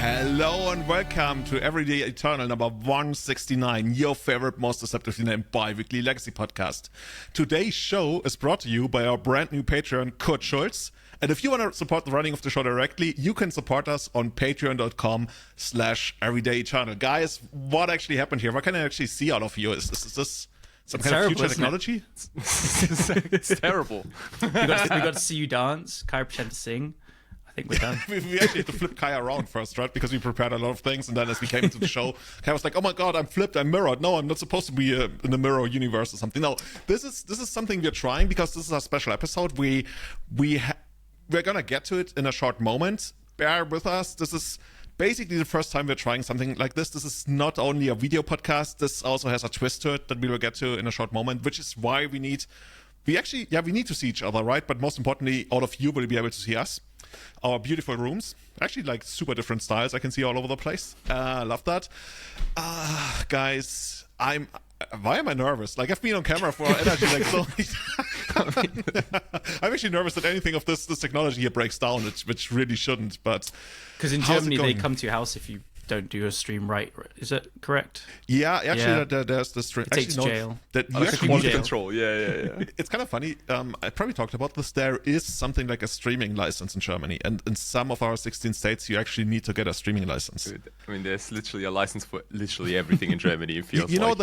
Hello and welcome to Everyday Eternal number 169, your favorite, most deceptively named bi-weekly legacy podcast. Today's show is brought to you by our brand new Patreon, Kurt Schulz. And if you want to support the running of the show directly, you can support us on patreon.com/everydayeternal. Guys, what actually happened here? What can I actually see out of you? Is this some kind of future technology? It's terrible. we got to see you dance. Kai pretend to sing. I think we're done. we actually had to flip Kai around first, right? Because we prepared a lot of things, and then as we came into the show, Kai was like, "Oh my god, I'm flipped, I'm mirrored. No, I'm not supposed to be in the mirror universe or something." No, this is something we're trying because this is a special episode. We're gonna get to it in a short moment. Bear with us. This is basically the first time we're trying something like this. This is not only a video podcast. This also has a twist to it that we will get to in a short moment, which is why we need to see each other, right? But most importantly, all of you will be able to see us. Our beautiful rooms, actually like super different styles I can see all over the place. Love that. Guys, why am I nervous? Like, I've been on camera for energy like so many I'm actually nervous that anything of this technology here breaks down, which really shouldn't. But because in Germany they come to your house if you don't do a stream right. Is that correct? Yeah, actually, there's the stream. It takes jail. That you actually quality control. Yeah. It's kind of funny. I probably talked about this. There is something like a streaming license in Germany, and in some of our 16 states, you actually need to get a streaming license. Dude, I mean, there's literally a license for literally everything in Germany. It feels you know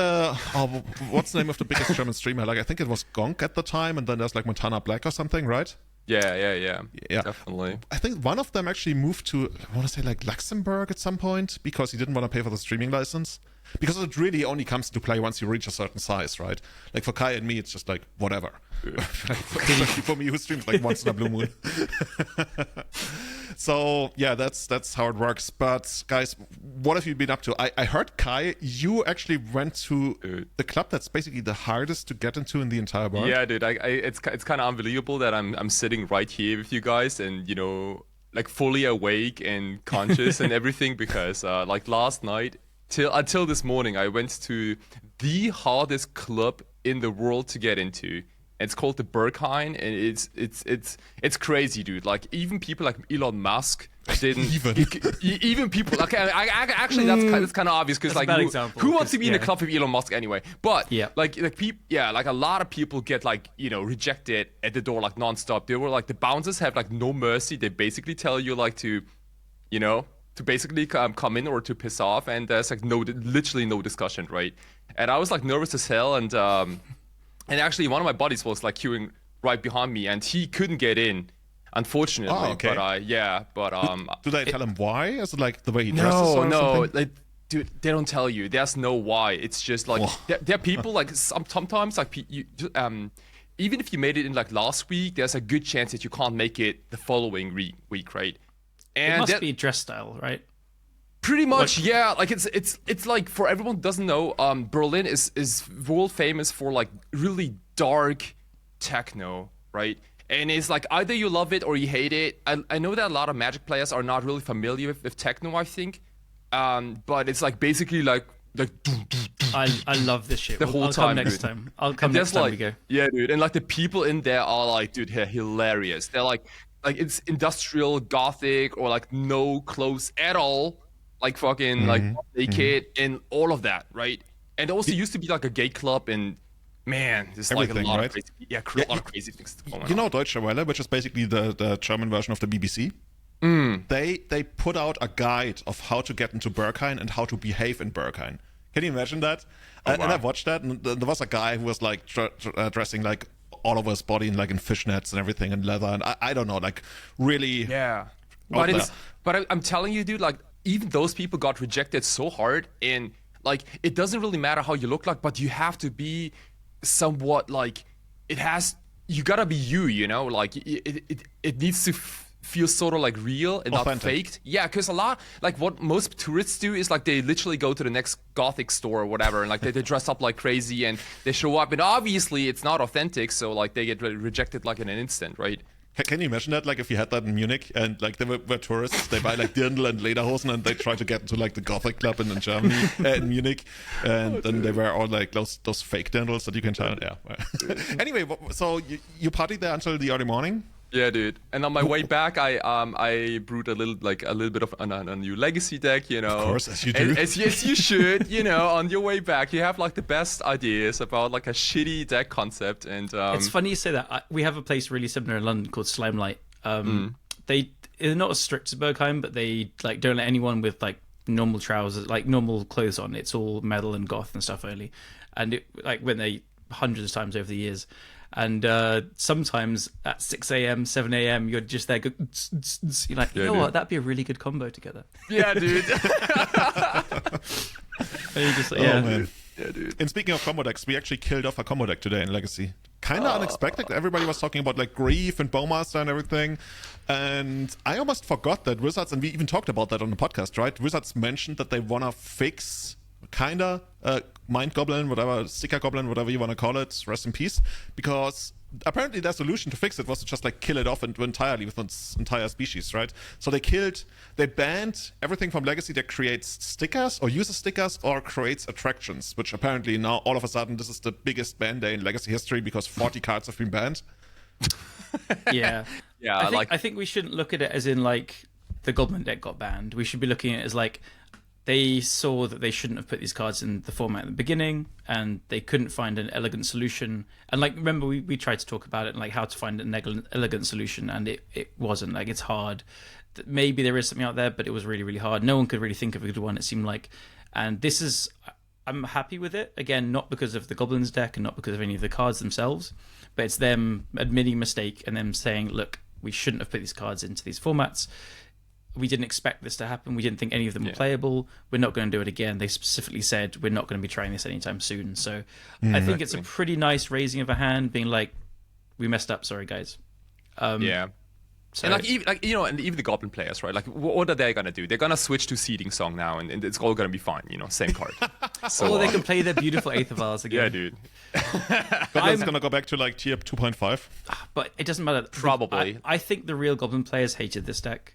what's the name of the biggest German streamer? Like, I think it was Gonk at the time, and then there's like Montana Black or something, right? Yeah, definitely. I think one of them actually moved to, I want to say like Luxembourg at some point because he didn't want to pay for the streaming license. Because it really only comes into play once you reach a certain size, right? Like for Kai and me, it's just like whatever. Especially for me who streams like once in a blue moon. So yeah, that's how it works. But guys, what have you been up to? I heard, Kai, you actually went to the club that's basically the hardest to get into in the entire world. Yeah, dude. It's kind of unbelievable that I'm sitting right here with you guys and like fully awake and conscious and everything because like last night until this morning I went to the hardest club in the world to get into. It's called the Berghain, and it's crazy, dude. Like even people like Elon Musk didn't. even people. Okay, actually that's kind of obvious because like who wants to be in a club with Elon Musk anyway? But like people, like a lot of people get like rejected at the door like nonstop. They were like the bouncers have like no mercy. They basically tell you like to basically come in or to piss off, and there's like literally no discussion, right? And I was like nervous as hell, and actually, one of my buddies was like queuing right behind me, and he couldn't get in, unfortunately. Oh, okay. But do they tell him why? Is it like the way he dresses or something? Like, dude, they don't tell you. There's no why. It's just like there are people like sometimes like even if you made it in like last week, there's a good chance that you can't make it the following week, right? And it must be dress style, right? Pretty much, yeah. Like it's like, for everyone who doesn't know, Berlin is world famous for like really dark techno, right? And it's like either you love it or you hate it. I know that a lot of Magic players are not really familiar with techno, I think, but it's like basically like I love this shit. I'll come next time. I'll come next time we go. Yeah, dude. And like the people in there are like, dude, hilarious. They're like it's industrial gothic or like no clothes at all. Like fucking like naked and all of that, right? And there also used to be like a gay club, and man, there's like a lot of crazy, a lot of crazy things going on. You know Deutsche Welle, which is basically the German version of the BBC. They put out a guide of how to get into Berghain and how to behave in Berghain. Can you imagine that? And I watched that, and there was a guy who was like dressing like all over his body in like in fishnets and everything and leather, and I don't know, like really. Yeah, but I'm telling you, dude, like. Even those people got rejected so hard, and like it doesn't really matter how you look like, but you have to be somewhat like you gotta be you know, like it needs to feel sort of like real and authentic. Not faked. Yeah, because a lot like what most tourists do is like they literally go to the next gothic store or whatever, and like they dress up like crazy and they show up, and obviously it's not authentic, so like they get rejected like in an instant, right? Can you imagine that? Like if you had that in Munich and like they were tourists, they buy like dirndl and lederhosen and they try to get into like the gothic club in Germany, in Munich, and then they wear all like those fake dirndls that you can tell. Yeah. Anyway, so you partied there until the early morning? Yeah, dude. And on my way back, I brewed a little bit of a new legacy deck, you know. Of course, as you do. As you should, you know. On your way back, you have like the best ideas about like a shitty deck concept, and it's funny you say that. We have a place really similar in London called Slimelight. They're not as strict as Bergheim, but they like don't let anyone with like normal trousers, like normal clothes on. It's all metal and goth and stuff only, and it like when they hundreds of times over the years. And sometimes at 6 a.m., 7 a.m., you're just there, you're like, you know what, that'd be a really good combo together. Yeah, dude. And you just, man. Yeah, dude. And speaking of combo decks, we actually killed off a combo deck today in Legacy. Kind of unexpected. Everybody was talking about like Grief and Bowmaster and everything. And I almost forgot that Wizards, and we even talked about that on the podcast, right? Wizards mentioned that they want to fix Mind Goblin, whatever, Sticker Goblin, whatever you want to call it, rest in peace, because apparently their solution to fix it was to just like kill it off entirely with its entire species, right? So they banned everything from Legacy that creates stickers or uses stickers or creates attractions, which apparently now all of a sudden this is the biggest ban day in Legacy history because 40 cards have been banned. Yeah. Yeah, I think we shouldn't look at it as in like the Goblin deck got banned. We should be looking at it as like they saw that they shouldn't have put these cards in the format at the beginning, and they couldn't find an elegant solution. And like, remember, we tried to talk about it and like how to find an elegant solution, and it wasn't. Like, it's hard. Maybe there is something out there, but it was really, really hard. No one could really think of a good one, it seemed like. And this is, I'm happy with it. Again, not because of the Goblins deck and not because of any of the cards themselves, but it's them admitting mistake and them saying, look, we shouldn't have put these cards into these formats. We didn't expect this to happen. We didn't think any of them were playable. We're not going to do it again. They specifically said we're not going to be trying this anytime soon. So I think it's a pretty nice raising of a hand, being like, we messed up. Sorry, guys. Yeah. So, and even the Goblin players, right? Like, what are they gonna do? They're gonna switch to Seeding Song now, and it's all gonna be fine. You know, same card. So they can play their beautiful Eighth of Ours again. Yeah, dude. Goblin's gonna go back to like tier 2.5. But it doesn't matter. Probably. I think the real Goblin players hated this deck.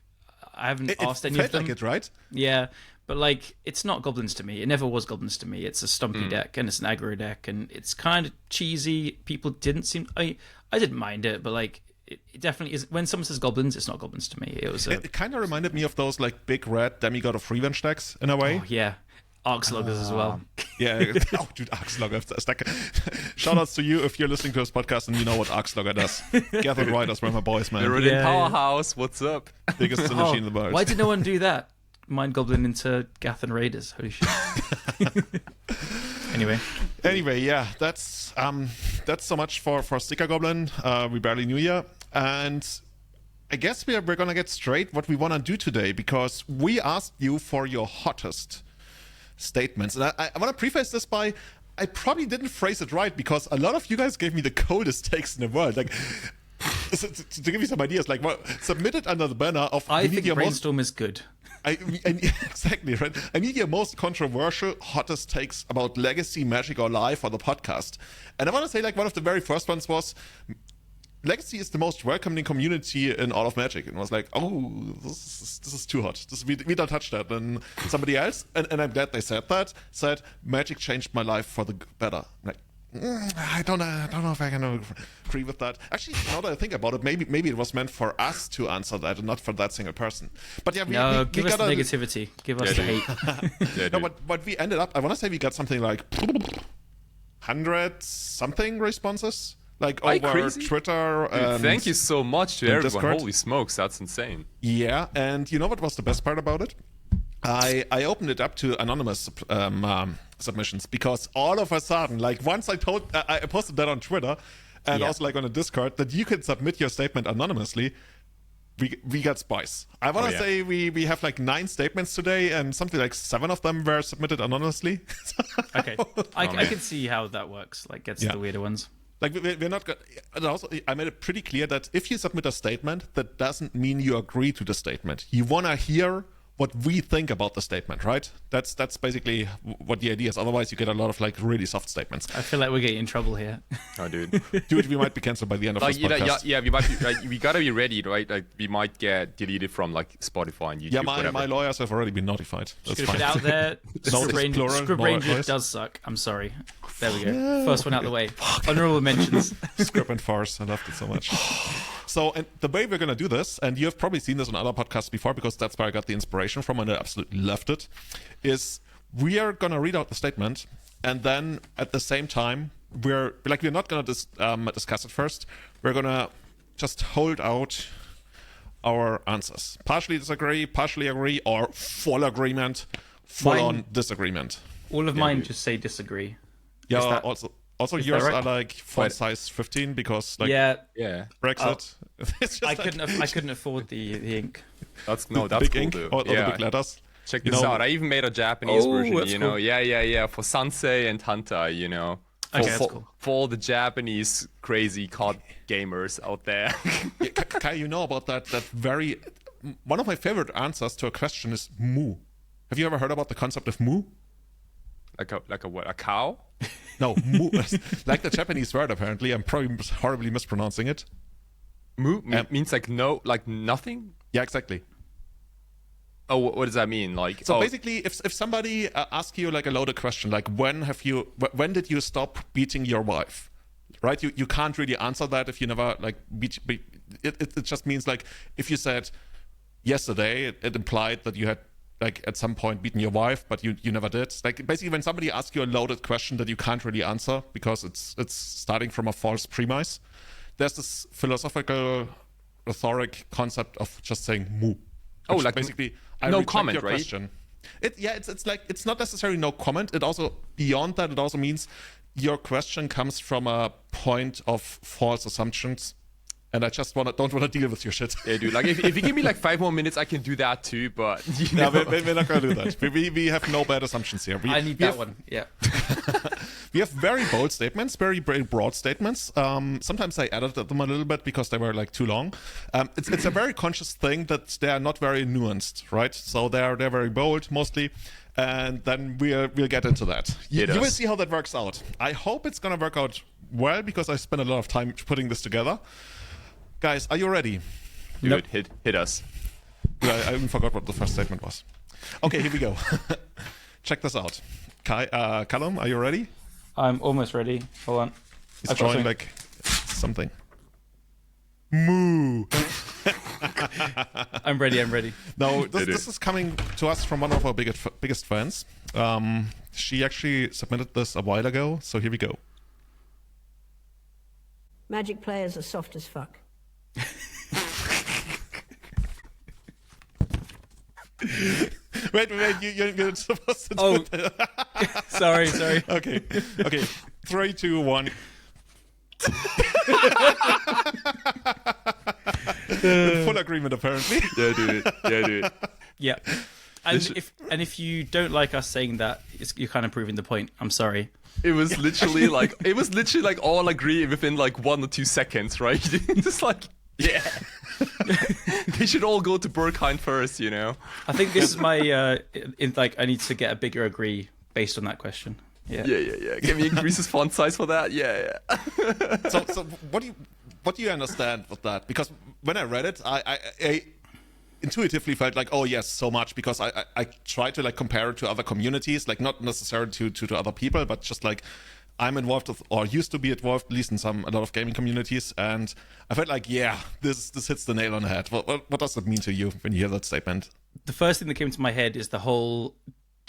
I haven't asked any of them. Like it, right? Yeah, but like, it's not Goblins to me. It never was Goblins to me. It's a stumpy deck, and it's an aggro deck, and it's kind of cheesy. People didn't seem. I didn't mind it, but like, it definitely is. When someone says Goblins, it's not Goblins to me. It kind of reminded me of those like big red Demigod of Revenge decks in a way. Oh yeah, Arksloggers as well. Yeah, oh dude, Arkslogger. Shout outs to you if you're listening to this podcast and you know what Arkslogger does. Gathered Riders were my boys, man. They're in Powerhouse. What's up? Biggest synergy in the world. Why did no one do that? Mind Goblin into Gathan Raiders. Holy shit. Anyway, yeah, that's so much for Sticker Goblin. We barely knew you, and I guess we're gonna get straight what we want to do today, because we asked you for your hottest statements, and I want to preface this by, I probably didn't phrase it right because a lot of you guys gave me the coldest takes in the world. Like, to give you some ideas, like, submitted under the banner of I think Brainstorm is good. Exactly, right? I need your most controversial, hottest takes about Legacy, Magic, or Live for the podcast. And I want to say, like, one of the very first ones was, Legacy is the most welcoming community in all of Magic. And I was like, oh, this is too hot. We don't touch that. And somebody else, and I'm glad they said Magic changed my life for the better. I'm like, I don't know if I can agree with that. Actually, now that I think about it, maybe it was meant for us to answer that and not for that single person. But yeah, give us the negativity. Give us the hate. No, but we ended up, I want to say we got something like 100 something responses. Like over crazy? Twitter. Dude, thank you so much to everyone. Discord. Holy smokes, that's insane. Yeah, and you know what was the best part about it? I opened it up to anonymous submissions, because all of a sudden, like, once I posted that on Twitter and also like on a Discord that you can submit your statement anonymously, we got spice. I want to say we have like 9 statements today, and something like 7 of them were submitted anonymously. Okay, I can see how that works. Like, gets the weirder ones. Like, we're not going. And also, I made it pretty clear that if you submit a statement, that doesn't mean you agree to the statement. You want to hear what we think about the statement, right? That's basically what the idea is. Otherwise, you get a lot of like really soft statements. I feel like we're getting in trouble here. Oh, dude. Dude, we might be cancelled by the end of this podcast. Yeah, we might be. Like, we gotta be ready, right? Like, we might get deleted from like Spotify and YouTube. Yeah, my lawyers have already been notified. That's fine. Put it out there. Script Ranger does suck. I'm sorry. There we go. First one out of the way. Honorable mentions. Script and farce. I loved it so much. So, and the way we're going to do this, and you've probably seen this on other podcasts before because that's where I got the inspiration from and I absolutely loved it, is we are going to read out the statement and then at the same time, we're not going to discuss it first. We're going to just hold out our answers. Partially disagree, partially agree, or full agreement, full-on disagreement. All of mine just say disagree. Yeah, also yours right? are like font size 15 because like Yeah. Brexit. It's just I couldn't afford the ink. That's big cool, ink dude. or the big letters. Check this out. I even made a Japanese version, that's cool. Yeah, for Sansei and Hanta, Okay, that's cool. For all the Japanese crazy card gamers out there. Yeah, Kai, you know about that very... One of my favorite answers to a question is moo. Have you ever heard about the concept of moo? Like a what? A cow? No, moo. Like the Japanese word, apparently. I'm probably horribly mispronouncing it. Moo means like no, like nothing? Yeah, exactly. Oh, what does that mean? Like, so basically, if somebody asks you like a loaded question, like when did you stop beating your wife? Right? You can't really answer that if you never like beat. It just means like if you said yesterday, it implied that you had like at some point beaten your wife, but you never did. Like basically, when somebody asks you a loaded question that you can't really answer because it's starting from a false premise, there's this philosophical, rhetoric concept of just saying "moo." Oh, like basically, no comment, your right? Question. It's like it's not necessarily no comment. It also beyond that, it also means your question comes from a point of false assumptions. And I just don't want to deal with your shit. Yeah, dude. Like, if you give me like 5 more minutes, I can do that too. But we're not gonna do that. We have no bad assumptions here. I need that one. Yeah. We have very bold statements, very broad statements. Sometimes I edited them a little bit because they were like too long. It's a very conscious thing that they are not very nuanced, right? So they're very bold mostly. And then we'll get into that. You will see how that works out. I hope it's gonna work out well because I spent a lot of time putting this together. Guys, are you ready? Dude, hit us. I even forgot what the first statement was. Okay, here we go. Check this out. Callum, are you ready? I'm almost ready. Hold on. He's drawing like something. Moo. I'm ready. No, this is coming to us from one of our biggest fans. She actually submitted this a while ago, so here we go. Magic players are soft as fuck. wait, you're supposed to do Oh, sorry. Okay. 3, 2, 1. In full agreement, apparently. Yeah, dude. Yeah. And if you don't like us saying that, you're kind of proving the point. I'm sorry. It was literally like all agree within like 1 or 2 seconds, right? Just like, yeah. They should all go to Berghain first, I think this is my I need to get a bigger agree based on that question. Yeah. Can we increase his font size for that? Yeah. So what do you understand with that? Because when I read it, I intuitively felt like, oh yes, so much, because I try to like compare it to other communities, like not necessarily to other people, but just like I'm involved with, or used to be involved, at least in a lot of gaming communities, and I felt like, yeah, this hits the nail on the head. What does it mean to you when you hear that statement? The first thing that came to my head is the whole,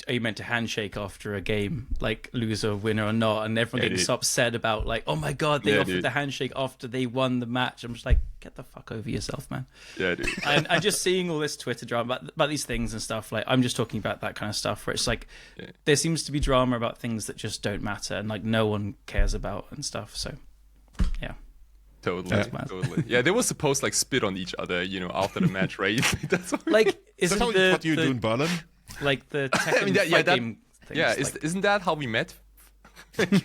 are you meant to handshake after a game, like loser, winner or not, and everyone getting so upset about like, oh my god, they offered the handshake after they won the match. I'm just like, get the fuck over yourself, man. Yeah, dude. And just seeing all this Twitter drama about these things and stuff, like I'm just talking about that kind of stuff where it's like there seems to be drama about things that just don't matter and like no one cares about and stuff. So yeah. Totally. Yeah, they were supposed to like spit on each other, after the match, right? That's what like isn't what you do in Berlin? Like the Tekken fight game things, yeah, like... isn't that how we met? Kinda,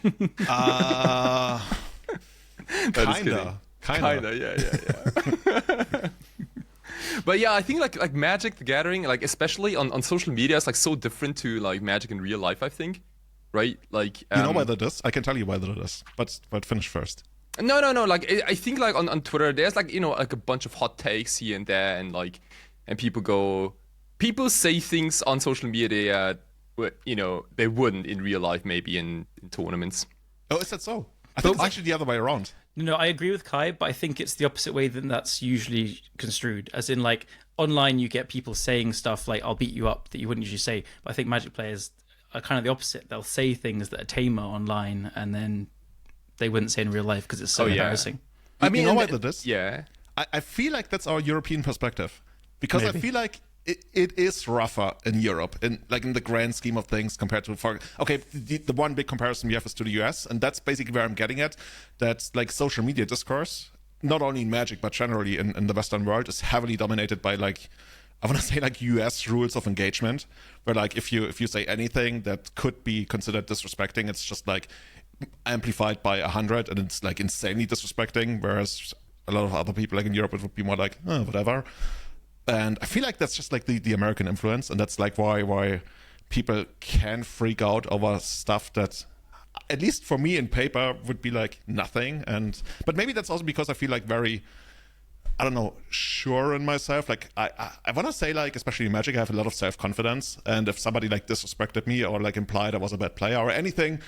yeah. But yeah, I think like Magic the Gathering, like especially on social media, is like so different to like Magic in real life, I think. Right? Like you know why that is? I can tell you why that is. But finish first. No. Like I think like on Twitter, there's like like a bunch of hot takes here and there, and like people say things on social media they wouldn't in real life, maybe in tournaments. Oh, is that so? I think it's actually the other way around. No, I agree with Kai, but I think it's the opposite way than that's usually construed. As in, like, online you get people saying stuff like, I'll beat you up, that you wouldn't usually say. But I think Magic players are kind of the opposite. They'll say things that are tamer online, and then they wouldn't say in real life because it's so embarrassing. I mean, you know what it is? Yeah. I feel like that's our European perspective. Because I feel like it is rougher in Europe, in the grand scheme of things compared to the one big comparison we have is to the US, and that's basically where I'm getting at. That's like social media discourse, not only in Magic but generally in the Western world, is heavily dominated by like, I want to say like US rules of engagement, where like if you say anything that could be considered disrespecting, it's just like amplified by 100, and it's like insanely disrespecting. Whereas a lot of other people like in Europe, it would be more like, oh, whatever. And I feel like that's just like the American influence, and that's like why people can freak out over stuff that, at least for me in paper, would be like nothing. But maybe that's also because I feel like very, I don't know, sure in myself. Like I want to say, like, especially in Magic, I have a lot of self-confidence, and if somebody like disrespected me or like implied I was a bad player or anything,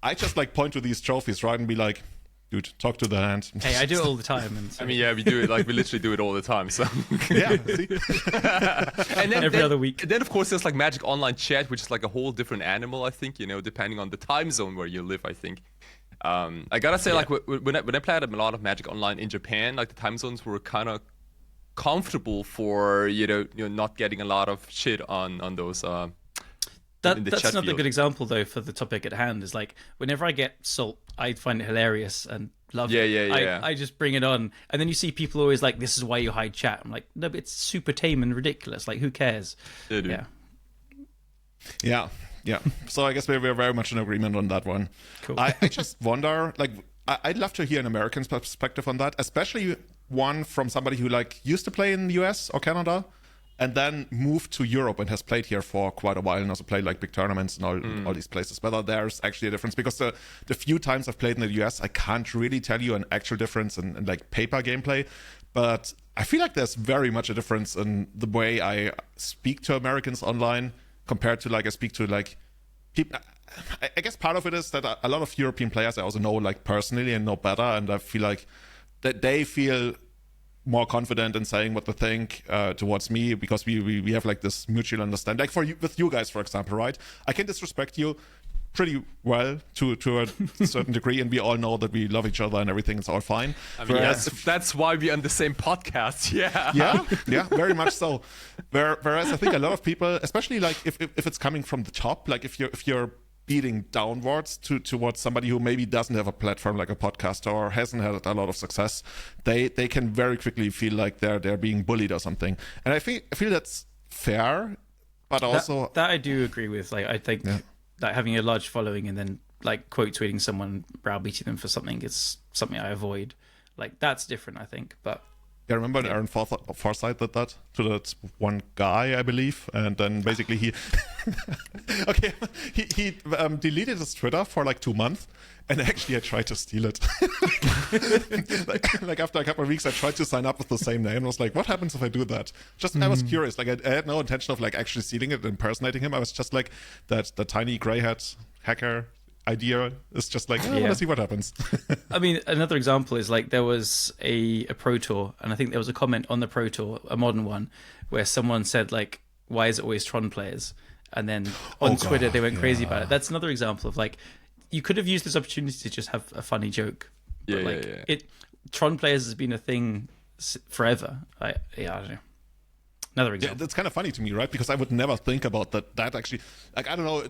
I just like point to these trophies, right, and be like, dude, talk to the hand. Hey, I do it all the time. And so. I mean, yeah, we do it. Like, we literally do it all the time. So yeah, see? And then, every other week. Then, of course, there's like Magic Online chat, which is like a whole different animal. I think, depending on the time zone where you live. I think. I gotta say, like, when I played a lot of Magic Online in Japan, like the time zones were kind of comfortable for not getting a lot of shit on those. That's another good example, though, for the topic at hand. Is like, whenever I get salt, I find it hilarious and love it. Yeah. I just bring it on. And then you see people always like, this is why you hide chat. I'm like, no, but it's super tame and ridiculous. Like, who cares? Yeah. So I guess we're very much in agreement on that one. Cool. I just wonder, like, I'd love to hear an American perspective on that, especially one from somebody who like used to play in the US or Canada, and then moved to Europe and has played here for quite a while and also played like big tournaments and all these places. Whether there's actually a difference, because the few times I've played in the US, I can't really tell you an actual difference in like paper gameplay. But I feel like there's very much a difference in the way I speak to Americans online compared to like I speak to like people. I guess part of it is that a lot of European players I also know like personally and know better, and I feel like that they feel more confident in saying what they think towards me, because we have like this mutual understanding. Like with you guys, for example, right? I can disrespect you pretty well to a certain degree, and we all know that we love each other and everything is all fine. I mean, that's why we're on the same podcast. Yeah, very much so. Whereas I think a lot of people, especially like if it's coming from the top, like if you're beating downwards towards somebody who maybe doesn't have a platform like a podcast or hasn't had a lot of success, they can very quickly feel like they're being bullied or something. And I feel that's fair, but also that I do agree with. Like, I think that having a large following and then like quote tweeting someone, browbeating them for something is something I avoid. Like, that's different, I think. But yeah, remember Aaron Forsyth did that to that one guy, I believe, and then basically he deleted his Twitter for like 2 months, and actually I tried to steal it. like after a couple of weeks, I tried to sign up with the same name, and I was like, what happens if I do that? I was curious. Like I had no intention of like actually stealing it and impersonating him. I was just like that the tiny grey hat hacker idea is just like, I want to see what happens. I mean, another example is like there was a Pro Tour, and I think there was a comment on the Pro Tour, a modern one, where someone said like, why is it always Tron players? And then on Twitter they went crazy about it. That's another example of like, you could have used this opportunity to just have a funny joke. Tron players has been a thing forever. I don't know. Another example. Yeah, that's kind of funny to me, right? Because I would never think about that actually. Like, I don't know,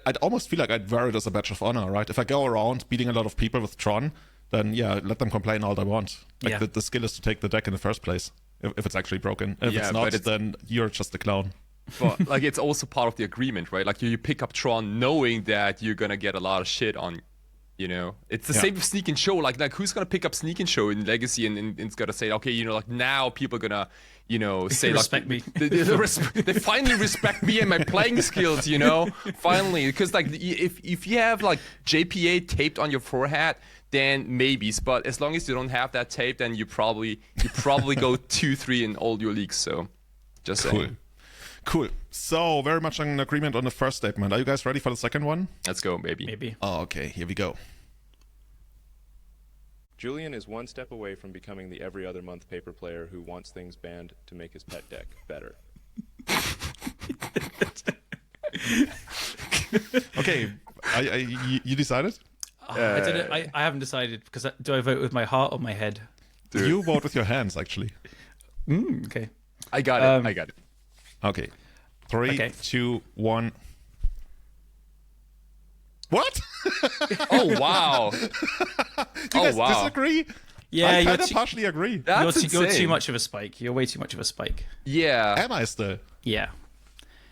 I'd almost feel like I'd wear it as a badge of honor, right? If I go around beating a lot of people with Tron, then let them complain all they want. Like the skill is to take the deck in the first place, if it's actually broken. If it's not, then you're just a clown. But like, it's also part of the agreement, right? Like, you pick up Tron knowing that you're gonna get a lot of shit on. It's the same with Sneak and Show. Like who's gonna pick up Sneak and Show in Legacy and it's gonna say, okay, like now people are gonna, say respect me. They finally respect me and my playing skills. Finally, because like if you have like JPA taped on your forehead, then maybe. But as long as you don't have that tape, then you probably go 2-3 in all your leagues. So, just saying. Cool. So, very much in agreement on the first statement. Are you guys ready for the second one? Let's go, baby. Maybe. Oh, okay. Here we go. Julian is one step away from becoming the every other month paper player who wants things banned to make his pet deck better. Okay, you decided? I don't know. I haven't decided because do I vote with my heart or my head? Dude. You vote with your hands, actually. Okay. I got it. I got it. Okay. 3, Okay. 2, 1. What? Oh wow. You Oh guys wow. disagree? Yeah, I you're kind of too, partially agree. That's you're too insane. much of a spike. You're way too much of a spike. Yeah. Am I still? Yeah.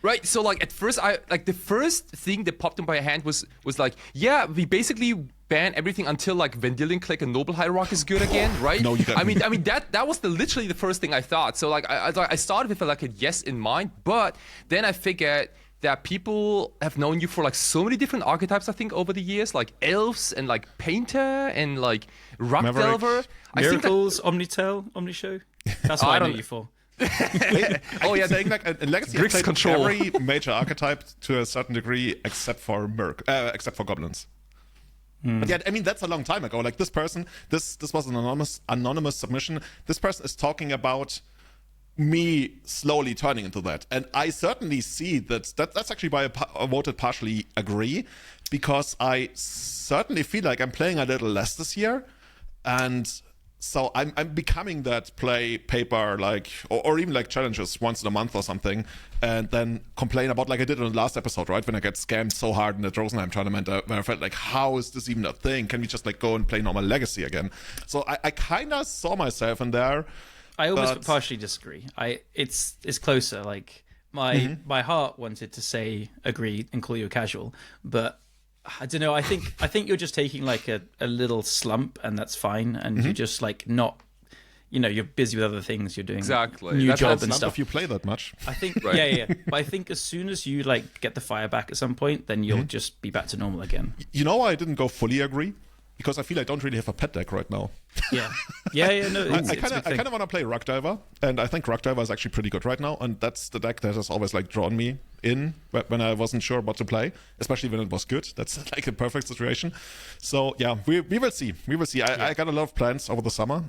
Right. So like at first, the first thing that popped in my hand was like, yeah, we basically ban everything until like Vendilion Click and Noble Hierarch is good again, right? No, you got I mean that was literally the first thing I thought. So like I started with like a yes in mind, but then I figured that people have known you for like so many different archetypes. I think over the years, like elves and like painter and like rock Maverick. delver. I think that, Miracles, Omnitel, Omnishow. That's what I know you for. oh yeah, saying like in Legacy, Grix I played control. every major archetype to a certain degree, except for except for goblins. But yeah, I mean that's a long time ago. Like this person, this was an anonymous submission. This person is talking about me slowly turning into that, and I certainly see that's actually why I voted partially agree, because I certainly feel like I'm playing a little less this year, and so I'm becoming that play paper like or even like challenges once in a month or something, and then complain about like I did in the last episode, right? When I get scammed so hard in the Rosenheim tournament, where I felt like, how is this even a thing? Can we just like go and play normal Legacy again? So I kind of saw myself in there. I almost But- partially disagree. It's closer. Like my heart wanted to say agree and call you a casual, but I don't know. I think you're just taking like a little slump, and that's fine. And you're just like not, you're busy with other things. You're doing Exactly. new That's job That's and not stuff. if you play that much. I think Right. yeah. But I think as soon as you like get the fire back at some point, then you'll just be back to normal again. You know why I didn't go fully agree? Because I feel I don't really have a pet deck right now. Yeah. No, it's I a big kind thing. of want to play Rock Diver, and I think Rock Diver is actually pretty good right now, and that's the deck that has always like drawn me in when I wasn't sure what to play, especially when it was good. That's like a perfect situation. So yeah, we will see. We will see. I got a lot of plans over the summer.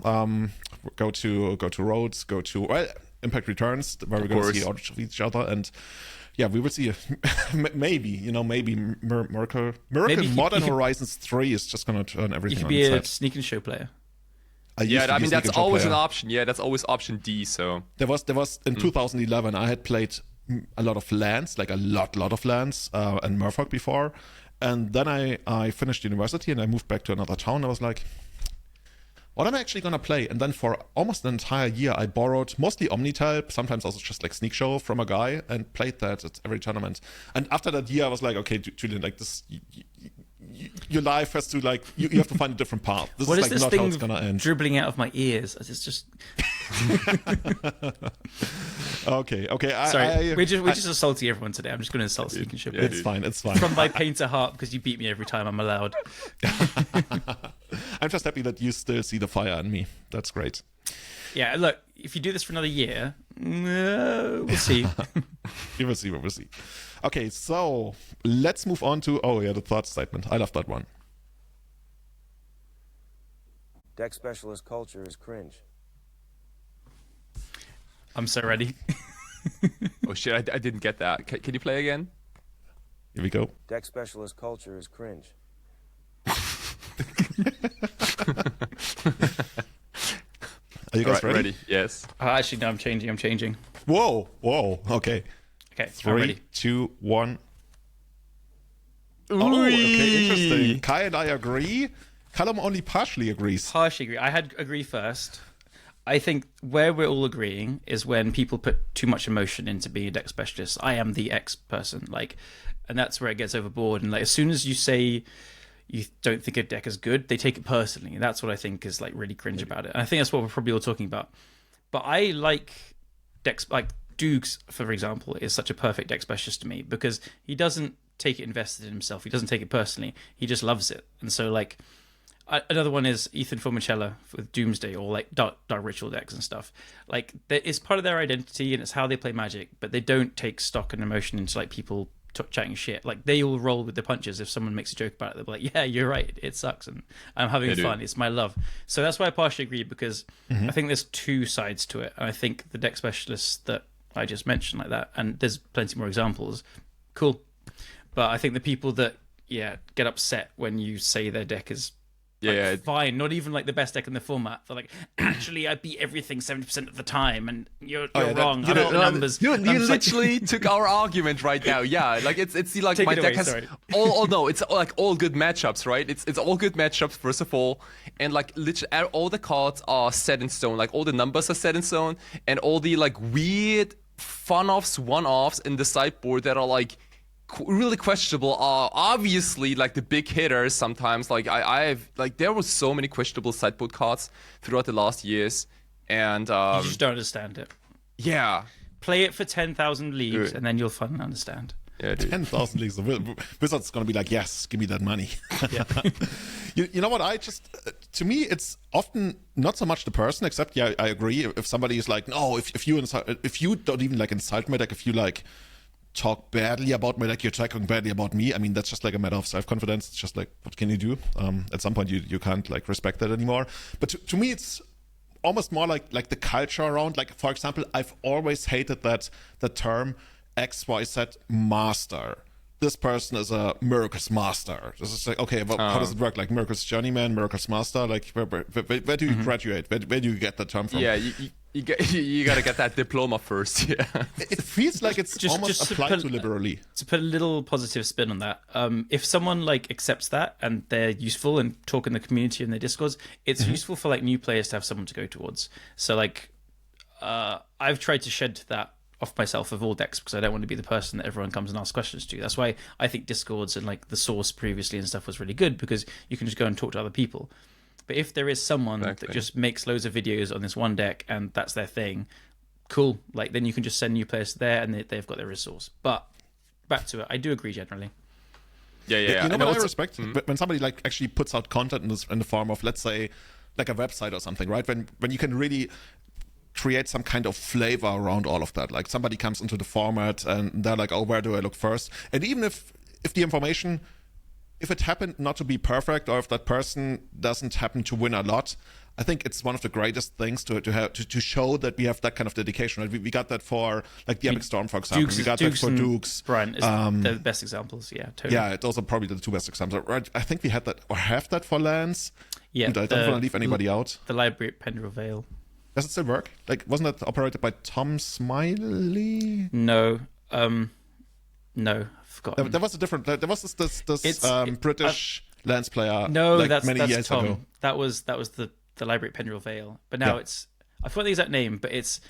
Go to Rhodes, go to Impact Returns, where we're going to see each other, and yeah, we will see. Maybe Miracle Maybe Modern you could- Horizons 3 is just going to turn You everything could on be its a head. sneak and show player. Yeah, I mean that's Sneak and always Show an player. option. Yeah, that's always option D. So There was in 2011. I had played a lot of lands, like a lot of lands, and Murfolk before, and then I finished university and I moved back to another town. I was like, what am I actually gonna play? And then for almost an entire year, I borrowed mostly Omnitype, sometimes also just like Sneak Show from a guy, and played that at every tournament. And after that year, I was like, okay, Julian, like this. Your life has to like you have to find a different path. This What is is like this not how thing it's gonna end. dribbling out of my ears? It's just Okay. sorry. We're just assaulting everyone today. I'm just going to insult Sneak and Show yeah, players. It's fine. From my painter heart, because you beat me every time I'm allowed. I'm just happy that you still see the fire in me. That's great. Yeah, look, if you do this for another year, we'll see. We will see. Okay, so let's move on to the third statement. I love that one. Deck specialist culture is cringe. I'm so ready. oh shit, I didn't get that. Can you play again? Here we go. Deck specialist culture is cringe. Are you guys Alright, ready? Yes. Actually, no, I'm changing. Whoa. Okay. Okay, I'm 3, ready. 2, 1. Oh, okay, interesting. Kai and I agree. Callum only partially agrees. Partially agree. I had agree first. I think where we're all agreeing is when people put too much emotion into being a deck specialist. I am the X person, and that's where it gets overboard. And as soon as you say you don't think a deck is good, they take it personally. And that's what I think is really cringe about it. And I think that's what we're probably all talking about. But I like decks like Dukes, for example, is such a perfect deck specialist to me because he doesn't take it invested in himself. He doesn't take it personally. He just loves it. And so another one is Ethan Formicella with Doomsday or Dark Ritual decks and stuff. It's part of their identity and it's how they play Magic, but they don't take stock and emotion into people chatting shit. Like they all roll with the punches. If someone makes a joke about it, they'll be like, "Yeah, you're right. It sucks," and I'm having fun. It's my love. So that's why I partially agree, because I think there's two sides to it. And I think the deck specialists that I just mentioned like that, and there's plenty more examples. Cool, but I think the people that get upset when you say their deck is fine, not even like the best deck in the format. They're like, actually, I beat everything 70% of the time, and you're wrong. You know, the numbers. You literally took our argument right now. Yeah, like it's like my deck has all it's like all good matchups, right? It's all good matchups first of all, and like literally all the cards are set in stone. Like all the numbers are set in stone, and all the like weird fun-offs, one-offs in the sideboard that are like really questionable are obviously like the big hitters sometimes. Like I've like there was so many questionable sideboard cards throughout the last years, and you just don't understand it. Yeah, play it for 10,000 leagues and then you'll finally understand. Yeah, 10,000 leagues. Wizards gonna be like, yes, give me that money. Yeah. you know what? To me, it's often not so much the person, except I agree. If somebody is like, no, if you don't even like insult my deck, if you like talk badly about my deck, you're talking badly about me. I mean, that's just like a matter of self-confidence. It's just like, what can you do? At some point, you can't like respect that anymore. But to me, it's almost more like the culture around. Like, for example, I've always hated the term XYZ master. This person is a Miracles master. This is like, okay, well, how does it work? Like Miracles journeyman, Miracles master. Like, where do you graduate? Where do you get the term from? Yeah, you gotta get that diploma first. Yeah, it feels like it's almost applied too liberally. To put a little positive spin on that, if someone like accepts that and they're useful and talk in the community and their discords, it's useful for like new players to have someone to go towards. So like, I've tried to shed that off myself of all decks because I don't want to be the person that everyone comes and asks questions to. That's why I think discords and like the source previously and stuff was really good, because you can just go and talk to other people. But if there is someone that just makes loads of videos on this one deck and that's their thing, cool. Like then you can just send new players there and they've got their resource. But back to it, I do agree generally. Yeah. You know what I respect? When somebody like actually puts out content in the form of, let's say, like a website or something, right? When you can really create some kind of flavor around all of that. Like somebody comes into the format and they're like, oh, where do I look first? And even if the information, if it happened not to be perfect, or if that person doesn't happen to win a lot, I think it's one of the greatest things to show that we have that kind of dedication. Right? We got that for like the Epic Storm, for example. We got that for Dukes. Brian is the best examples. Yeah, totally. Yeah, it's also probably the two best examples. Right? I think we had that or have that for Lance. Yeah, and I don't want to leave anybody out. The library at Pendrell Vale. Does it still work? Like, wasn't that operated by Tom Smiley? No, no, I've forgotten. There was a different. There was this British Lance player. No, like, that's years Tom. ago. That was the library at Pendrell Vale. But now it's, I forgot the exact name, but it's,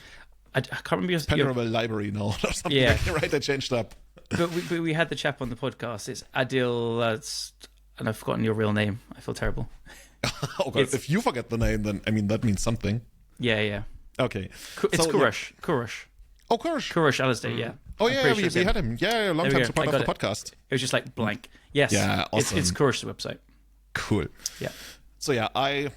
I can't remember your Pendrell Vale Library now or something. Yeah, right. They changed up. But we had the chap on the podcast. It's Adil, and I've forgotten your real name. I feel terrible. Oh God! If you forget the name, then I mean that means something. Yeah. Okay. It's Kurush. Kurush. Oh, Kurush. Kurush Alistair, yeah. Oh, yeah, we had him. Yeah, a long time supporter of the podcast. It was just like blank. Yes. Yeah, awesome. It's Kurush's website. Cool. Yeah. So, yeah, I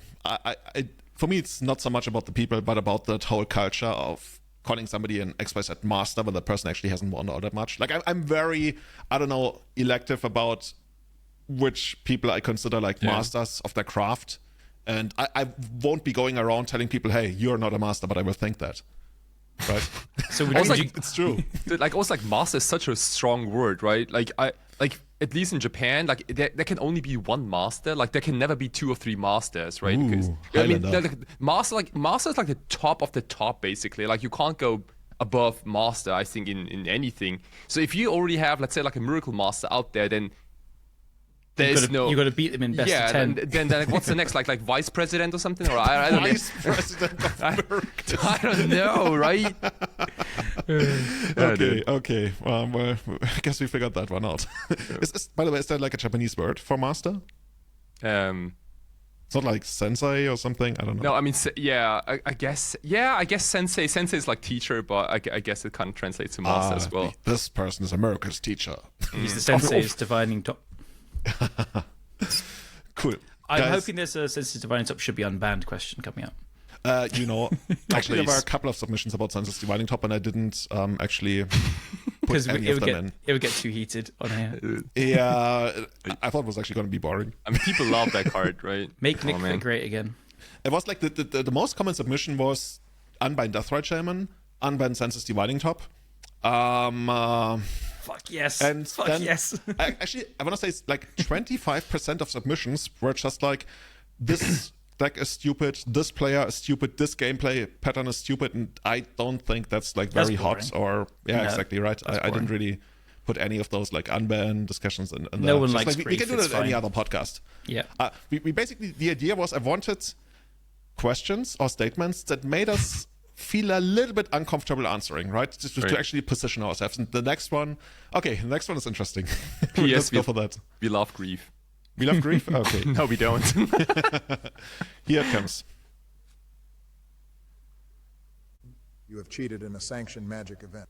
for me, it's not so much about the people, but about that whole culture of calling somebody an XYZ master when the person actually hasn't won all that much. Like, I'm very, elective about which people I consider like masters of their craft. And I won't be going around telling people, hey, you're not a master, but I will think that. Right? So it's true. Dude, like, also, like, master is such a strong word, right? Like, at least in Japan, like, there can only be one master. Like, there can never be 2 or 3 masters, right? Ooh, because, I mean, master is like the top of the top, basically. Like, you can't go above master, I think, in anything. So if you already have, let's say, like a miracle master out there, then you got to beat them in best of 10. Then like, what's the next, like vice president or something? Or I don't know. Vice president of I don't know, right? Okay. Well, I guess we figured that one out. By the way, is there like a Japanese word for master? It's not like sensei or something. I don't know. No, I mean, I guess sensei. Sensei is like teacher, but I guess it kind of translates to master as well. This person is a miracles teacher. He's the sensei's divining top. Cool. I'm hoping there's a Senses Dividing Top should be unbanned question coming up. Actually, there were a couple of submissions about Senses Dividing Top, and I didn't actually because any it of would them in. it would get too heated on here. Yeah, I thought it was actually going to be boring. I mean, people love that card, right? Make Nick man. Fit great again. It was like the most common submission was Unbind Deathrite Shaman, Unbind Census Dividing Top. Fuck yes. And Fuck then, yes. I want to say it's like 25% of submissions were just like, this deck is stupid, this player is stupid, this gameplay pattern is stupid, and I don't think that's like very hot or No, exactly right. I didn't really put any of those like unban discussions in No one Just likes like, we can do grief, that in any it's other podcast. Yeah. We basically, the idea was I wanted questions or statements that made us feel a little bit uncomfortable answering, right? Just Right. to actually position ourselves. And the next one is interesting. P.S. Let's go for that. We love grief. We love grief? Okay. No, we don't. Here it comes. You have cheated in a sanctioned Magic event.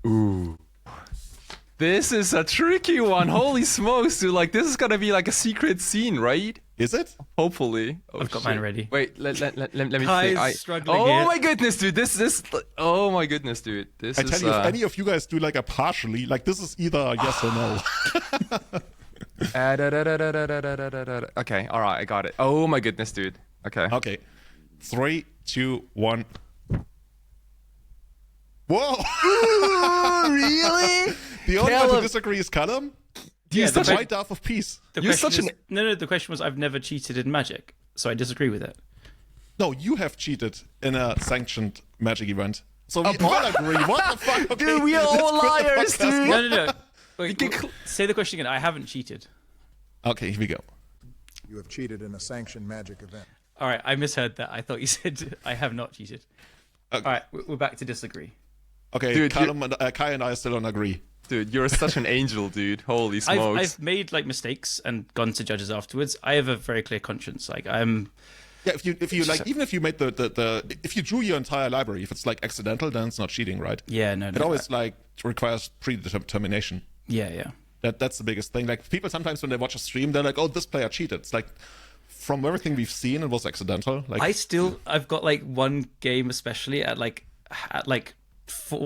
Ooh. This is a tricky one. Holy smokes, dude. Like, this is gonna be like a secret scene, right? Is it? Hopefully. Oh, I've got mine ready. Wait, let me Kai's think. struggling Oh here. my goodness, dude. This. Oh my goodness, dude. This I is. tell you, if any of you guys do like a partially, like this is either a yes or no. Okay, all right, I got it. Oh my goodness, dude. Okay. Okay. 3, 2, 1. Whoa! Really? The only one to Callum. disagree is Callum. Yeah, He's the the white dove of peace. The You're question such is, an- no. The question was, I've never cheated in Magic, so I disagree with it. No, you have cheated in a sanctioned Magic event. So we all agree. What the fuck? Okay, Dude, we are all let's quit the liars, podcast. dude. No. Wait, say the question again. I haven't cheated. Okay, here we go. You have cheated in a sanctioned Magic event. All right, I misheard that. I thought you said I have not cheated. All right, we're back to disagree. Okay, Dude, Callum and Kai and I still don't agree. Dude, you're such an angel, dude. Holy smokes. I've made like mistakes and gone to judges afterwards. I have a very clear conscience. Like I'm. Yeah, if you like, even if you made if you drew your entire library, if it's like accidental, then it's not cheating, right? Yeah, no. It always like requires predetermination. Yeah. That's the biggest thing. Like people sometimes when they watch a stream, they're like, "Oh, this player cheated." It's like from everything we've seen, it was accidental. Like I've got like one game especially at like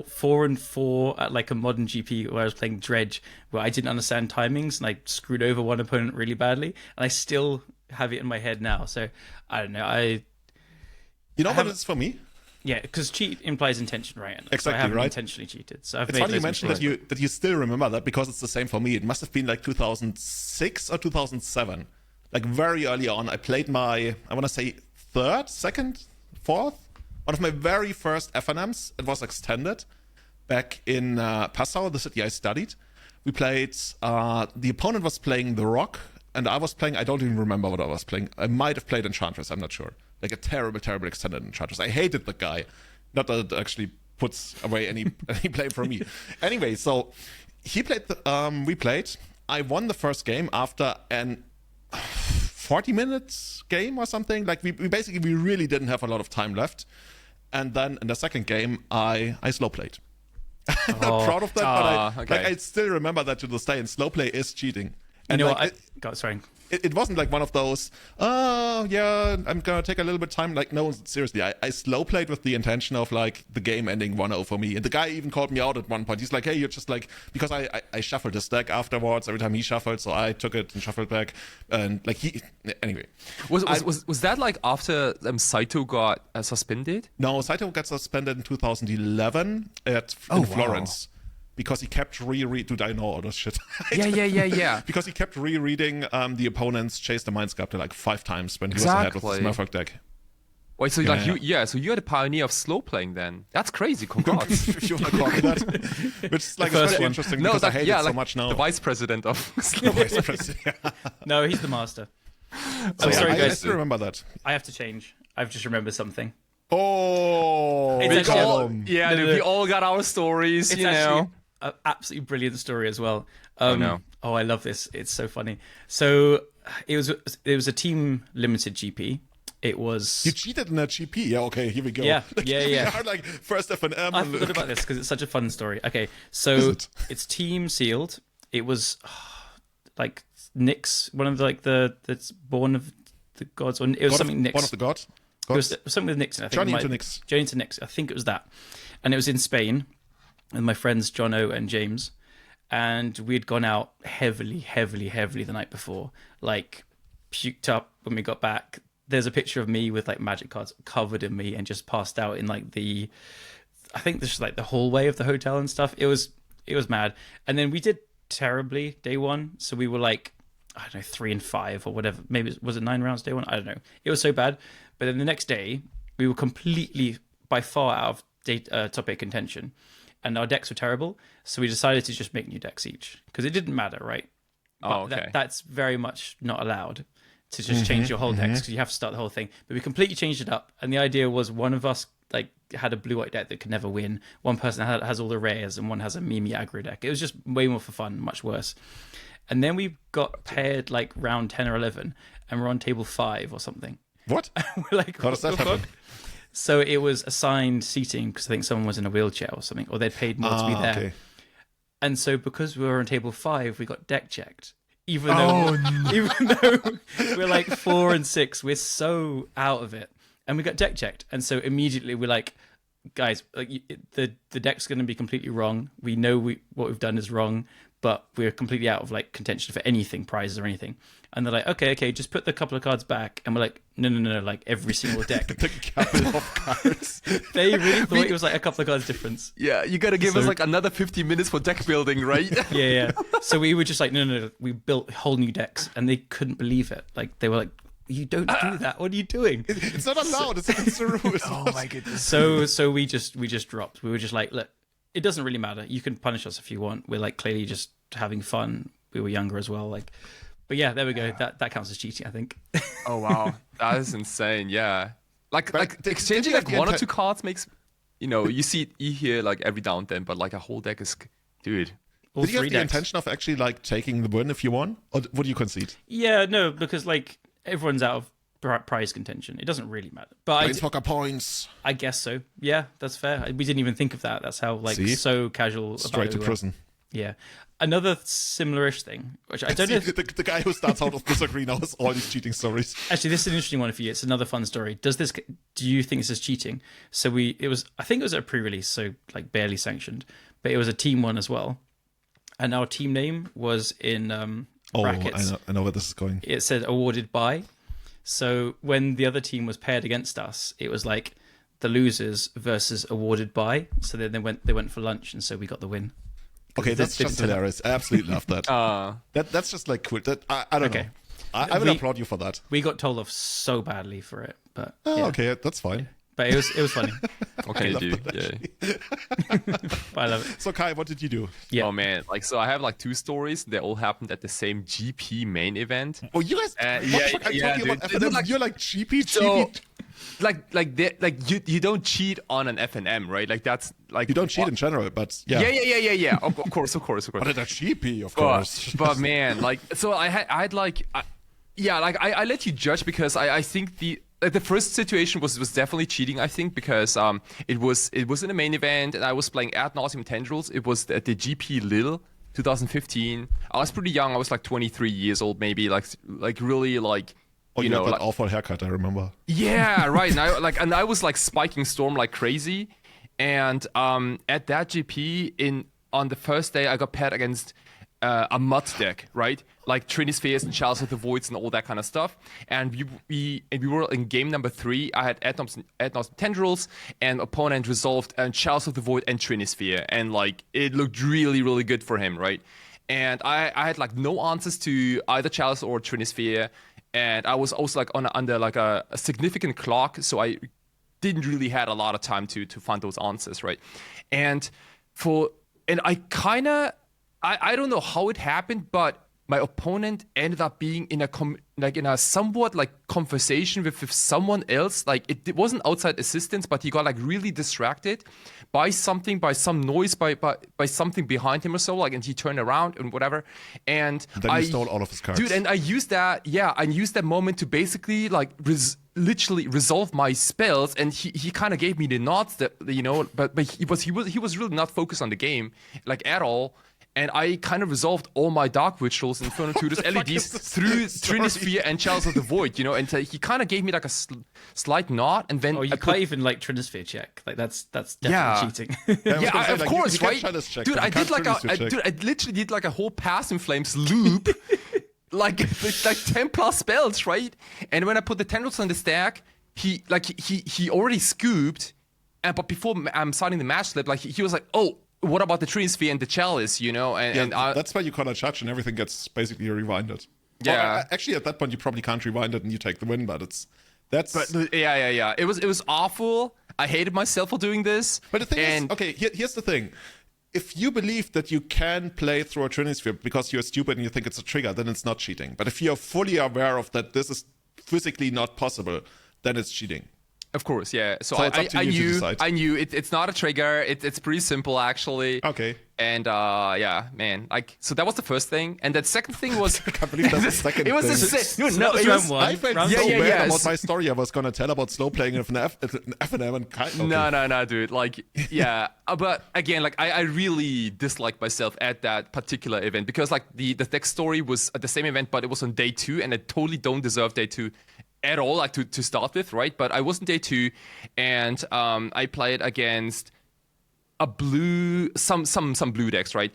4-4 at like a modern GP where I was playing Dredge, where I didn't understand timings and I screwed over one opponent really badly, and I still have it in my head now. So I don't know. you know what it is for me? Yeah, because cheat implies intention, right? And so Exactly, I haven't right. intentionally cheated. So I've It's made funny you those mentioned mistakes. that you still remember that because it's the same for me. It must have been like 2006 or 2007. Like very early on, I played my, I want to say second, fourth, one of my very first FNMs. It was extended back in Passau, the city I studied. We played, the opponent was playing The Rock, and I was playing, I don't even remember what I was playing. I might have played Enchantress, I'm not sure. Like a terrible, terrible extended Enchantress. I hated the guy. Not that it actually puts away any blame from me. Anyway, so he played, we played. I won the first game after an 40 minutes game or something. Like we really didn't have a lot of time left. And then in the second game, I slow played. I'm not proud of that, but I still remember that to this day. And slow play is cheating. And You know like, what? Sorry. it wasn't like one of those, oh, yeah, I'm going to take a little bit of time. Like, no, seriously, I slow played with the intention of, like, the game ending 1-0 for me. And the guy even called me out at one point. He's like, hey, you're just like, because I shuffled his deck afterwards every time he shuffled, so I took it and shuffled back. And, like, anyway. Was that like after Saito got suspended? No, Saito got suspended in 2011 in Florence. Because he kept dude, I know all this shit. Yeah. Because he kept rereading the opponent's Chase the Mind Sculptor like 5 times when he was ahead with his Murfolk deck. Wait, so so you're the pioneer of slow playing then? That's crazy. Congrats. If you want to call me that. Which is like especially interesting because I hate it so much now. The vice president of slow The vice president, yeah. No, he's the master. So, sorry, I guys. still remember that. I have to change. I've just remembered something. Oh, It's actually- Callum. Yeah, No, dude, no. we all got our stories, It's you actually know. an absolutely brilliant story as well. no. Oh, I love this. It's so funny. So it was a team limited GP. It was. You cheated in that GP. Yeah, okay, here we go. Yeah, Like, yeah, here we yeah. are, like first FNM. I forgot about this because it's such a fun story. Okay, so it? it's team sealed. It was like Nyx, one of that's born of the gods, or it was something Nyx. One of the gods. It was something with Nyx. I think Journey it might- into Nyx. Journey to Nyx. I think it was that, and it was in Spain. with my friends Jono and James, and we'd gone out heavily the night before, like puked up when we got back. There's a picture of me with like magic cards covered in me and just passed out in like I think this is like the hallway of the hotel and stuff. It was mad. And then we did terribly day one. So we were like, I don't know, 3 and 5 or whatever. Maybe was it 9 rounds day one? I don't know. It was so bad. But then the next day we were completely by far out of top 8 contention. And our decks were terrible. So we decided to just make new decks each because it didn't matter, right? Oh, okay. That's very much not allowed to just change your whole decks because you have to start the whole thing. But we completely changed it up. And the idea was one of us like had a blue-white deck that could never win. One person has all the rares and one has a Mimi aggro deck. It was just way more for fun, much worse. And then we got paired like round 10 or 11 and we're on table 5 or something. What? We're like, how does that happen? So it was assigned seating because I think someone was in a wheelchair or something, or they'd paid more to be there. Okay. And so because we were on table 5, we got deck checked. Even though we're like 4 and 6, we're so out of it. And we got deck checked. And so immediately we're like, guys, like, the deck's going to be completely wrong. We know what we've done is wrong, but we're completely out of like contention for anything, prizes or anything. And they're like, okay, just put the couple of cards back. And we're like, no, like every single deck. The couple of cards. They really thought it was like a couple of cards difference. Yeah, you gotta give us like another 50 minutes for deck building, right? Yeah. So we were just like, no, we built whole new decks, and they couldn't believe it. Like they were like, you don't do that. What are you doing? It's not allowed. It's against the rules. Oh my goodness. So we just dropped. We were just like, look, it doesn't really matter. You can punish us if you want. We're like clearly just having fun. We were younger as well. Like, but yeah, there we go. That counts as cheating, I think. Oh wow, that is insane. Yeah, like exchanging like 1 or 2 cards makes, you hear like every now and then, but like a whole deck is, dude. Did you have the intention of actually like taking the win if you won, or would you concede? Yeah, no, because like everyone's out of prize contention. It doesn't really matter. But Planeswalker points. I guess so. Yeah, that's fair. We didn't even think of that. That's how like so casual. Straight to prison. Yeah. Another similar-ish thing, which I don't know. The guy who starts out of disagree knows all these cheating stories. Actually, this is an interesting one for you. It's another fun story. Do you think this is cheating? So I think it was a pre-release, so like barely sanctioned, but it was a team one as well. And our team name was in brackets. I know where this is going. It said awarded by. So when the other team was paired against us, it was like the losers versus awarded by. So then they went for lunch, and so we got the win. Okay, that's just hilarious. I absolutely love that. That's just like cool. I don't know. I will applaud you for that. We got told off so badly for it, but okay, that's fine. But it was funny. Okay, dude. Yeah. I love it. So Kai, what did you do? Yeah. Oh man, like so I have like 2 stories. They all happened at the same GP main event. Oh, you guys? You're like GP. So, you don't cheat on an FNM, right? Like that's like you don't cheat in general, but yeah. Yeah. Of course. But at a GP, of course. But man, like so I let you judge because I think the first situation was definitely cheating, I think, because it was in the main event and I was playing Ad Nauseam Tendrils. It was at the GP Lille 2015. I was pretty young. I was like 23 years old, maybe like really like. Oh, you had that awful haircut, I remember. Yeah, right. And I was like spiking Storm like crazy, and at that GP on the first day I got paired against a mud deck, right? Like Trinity Spheres and Chalice of the Voids and all that kind of stuff. And we were in game number 3. I had Ad Nauseam Tendrils, and opponent resolved Chalice of the Void and Trinity Sphere, and like it looked really, really good for him, right? And I had like no answers to either Chalice or Trinity Sphere. And I was also like under like a significant clock, so I didn't really had a lot of time to find those answers, right? And I kind of I don't know how it happened, but my opponent ended up being in a somewhat like conversation with someone else. Like it wasn't outside assistance, but he got like really distracted by some noise, by something behind him or so. Like, and he turned around and whatever. And then I stole all of his cards, dude. And I used that, I used that moment to basically like literally resolve my spells. And he kind of gave me the nods that but he was really not focused on the game like at all. And I kind of resolved all my dark rituals in Inferno Tutor's LEDs through Trinisphere and Chalice of the Void, you know. And he kind of gave me like a slight nod, and then you can't even like Trinisphere check. Like that's definitely cheating. Yeah, of course, right? Dude, I literally did like a whole Pass in Flames loop, like 10 plus spells, right? And when I put the tendrils on the stack, he already scooped, but before I'm signing the match slip, like he was like, oh. What about the Trinisphere and the Chalice, you know? And that's why you call a judge and everything gets basically rewinded. Yeah. Well, actually, at that point, you probably can't rewind it and you take the win, but yeah. It was awful. I hated myself for doing this. But the thing is, okay, here's the thing. If you believe that you can play through a Trinisphere because you're stupid and you think it's a trigger, then it's not cheating. But if you're fully aware of that this is physically not possible, then it's cheating. Of course, yeah. So I knew it's not a trigger. It's pretty simple actually. Okay. And yeah, man. Like, so that was the first thing, and that second thing was. I can't believe that's the second it was thing. I felt so bad about my story I was gonna tell about slow playing of an FNM and kind. Okay. No, dude. Like, yeah. But again, like, I really disliked myself at that particular event because like the deck story was at the same event, but it was on day 2, and I totally don't deserve day 2. At all, like to start with, right? But I was in day 2, and I played against a blue, some blue decks, right?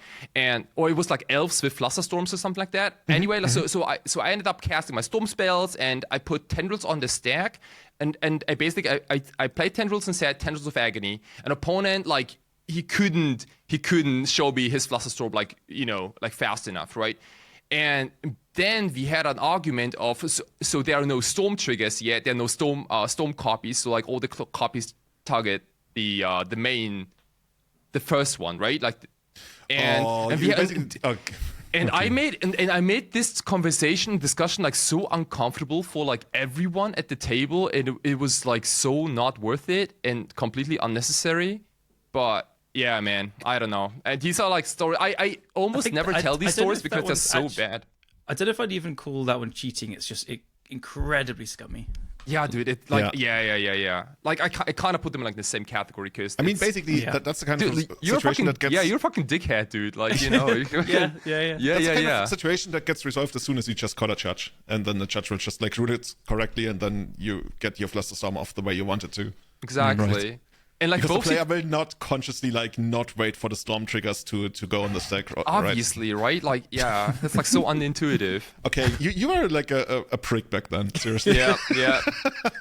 Or it was like elves with Flusterstorms or something like that. Anyway, so I ended up casting my storm spells, and I put tendrils on the stack, and I basically I played tendrils and said tendrils of agony. An opponent like he couldn't show me his Flusterstorm like like fast enough, right? And then we had an argument of so there are no storm triggers yet. There are no storm copies. So like all the copies target the first one, right? Like, and we had, and I made this discussion like so uncomfortable for like everyone at the table, and it was like so not worth it and completely unnecessary. But yeah, man, I don't know. And these are like stories. I almost never tell these stories because they're so bad. I don't know if I'd even call that one cheating. It's just incredibly scummy. Yeah, dude. It like yeah. Like I kind of put them in like the same category because I mean, basically that's the kind of you're situation that gets you're a fucking dickhead, dude. Like yeah. That's the kind of situation that gets resolved as soon as you just call a judge, and then the judge will just like rule it correctly, and then you get your Flusterstorm off the way you want it to. Exactly. Right. And like because both the player will not consciously like not wait for the storm triggers to go on the stack. Obviously, right? Like, yeah, that's like so unintuitive. Okay, you were like a prick back then. Seriously. Yeah.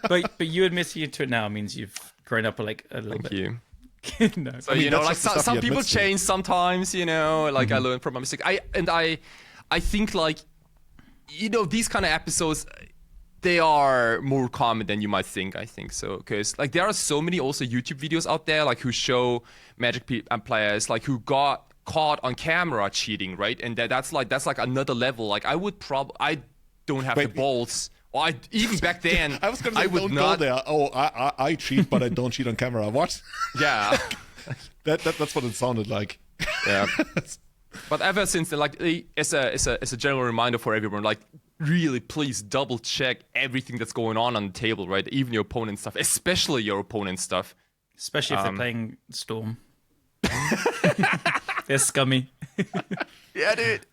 But you admitting to it now means you've grown up like a little bit. Thank you. No. So like some people change sometimes. Like I learned from my mistake. I think like these kind of episodes. They are more common than you might think, I think so. Because like there are so many also YouTube videos out there like who show Magic players like who got caught on camera cheating, right? And that's like another level. Like I don't have the balls. Or even back then, I was gonna say, don't go there. Oh, I cheat, but I don't cheat on camera. What? Yeah. that's what it sounded like. Yeah. But ever since then, like as a general reminder for everyone, like really please double check everything that's going on the table, right? Even your opponent's stuff, especially your opponent's stuff. Especially if they're playing Storm. They're scummy. Yeah, dude.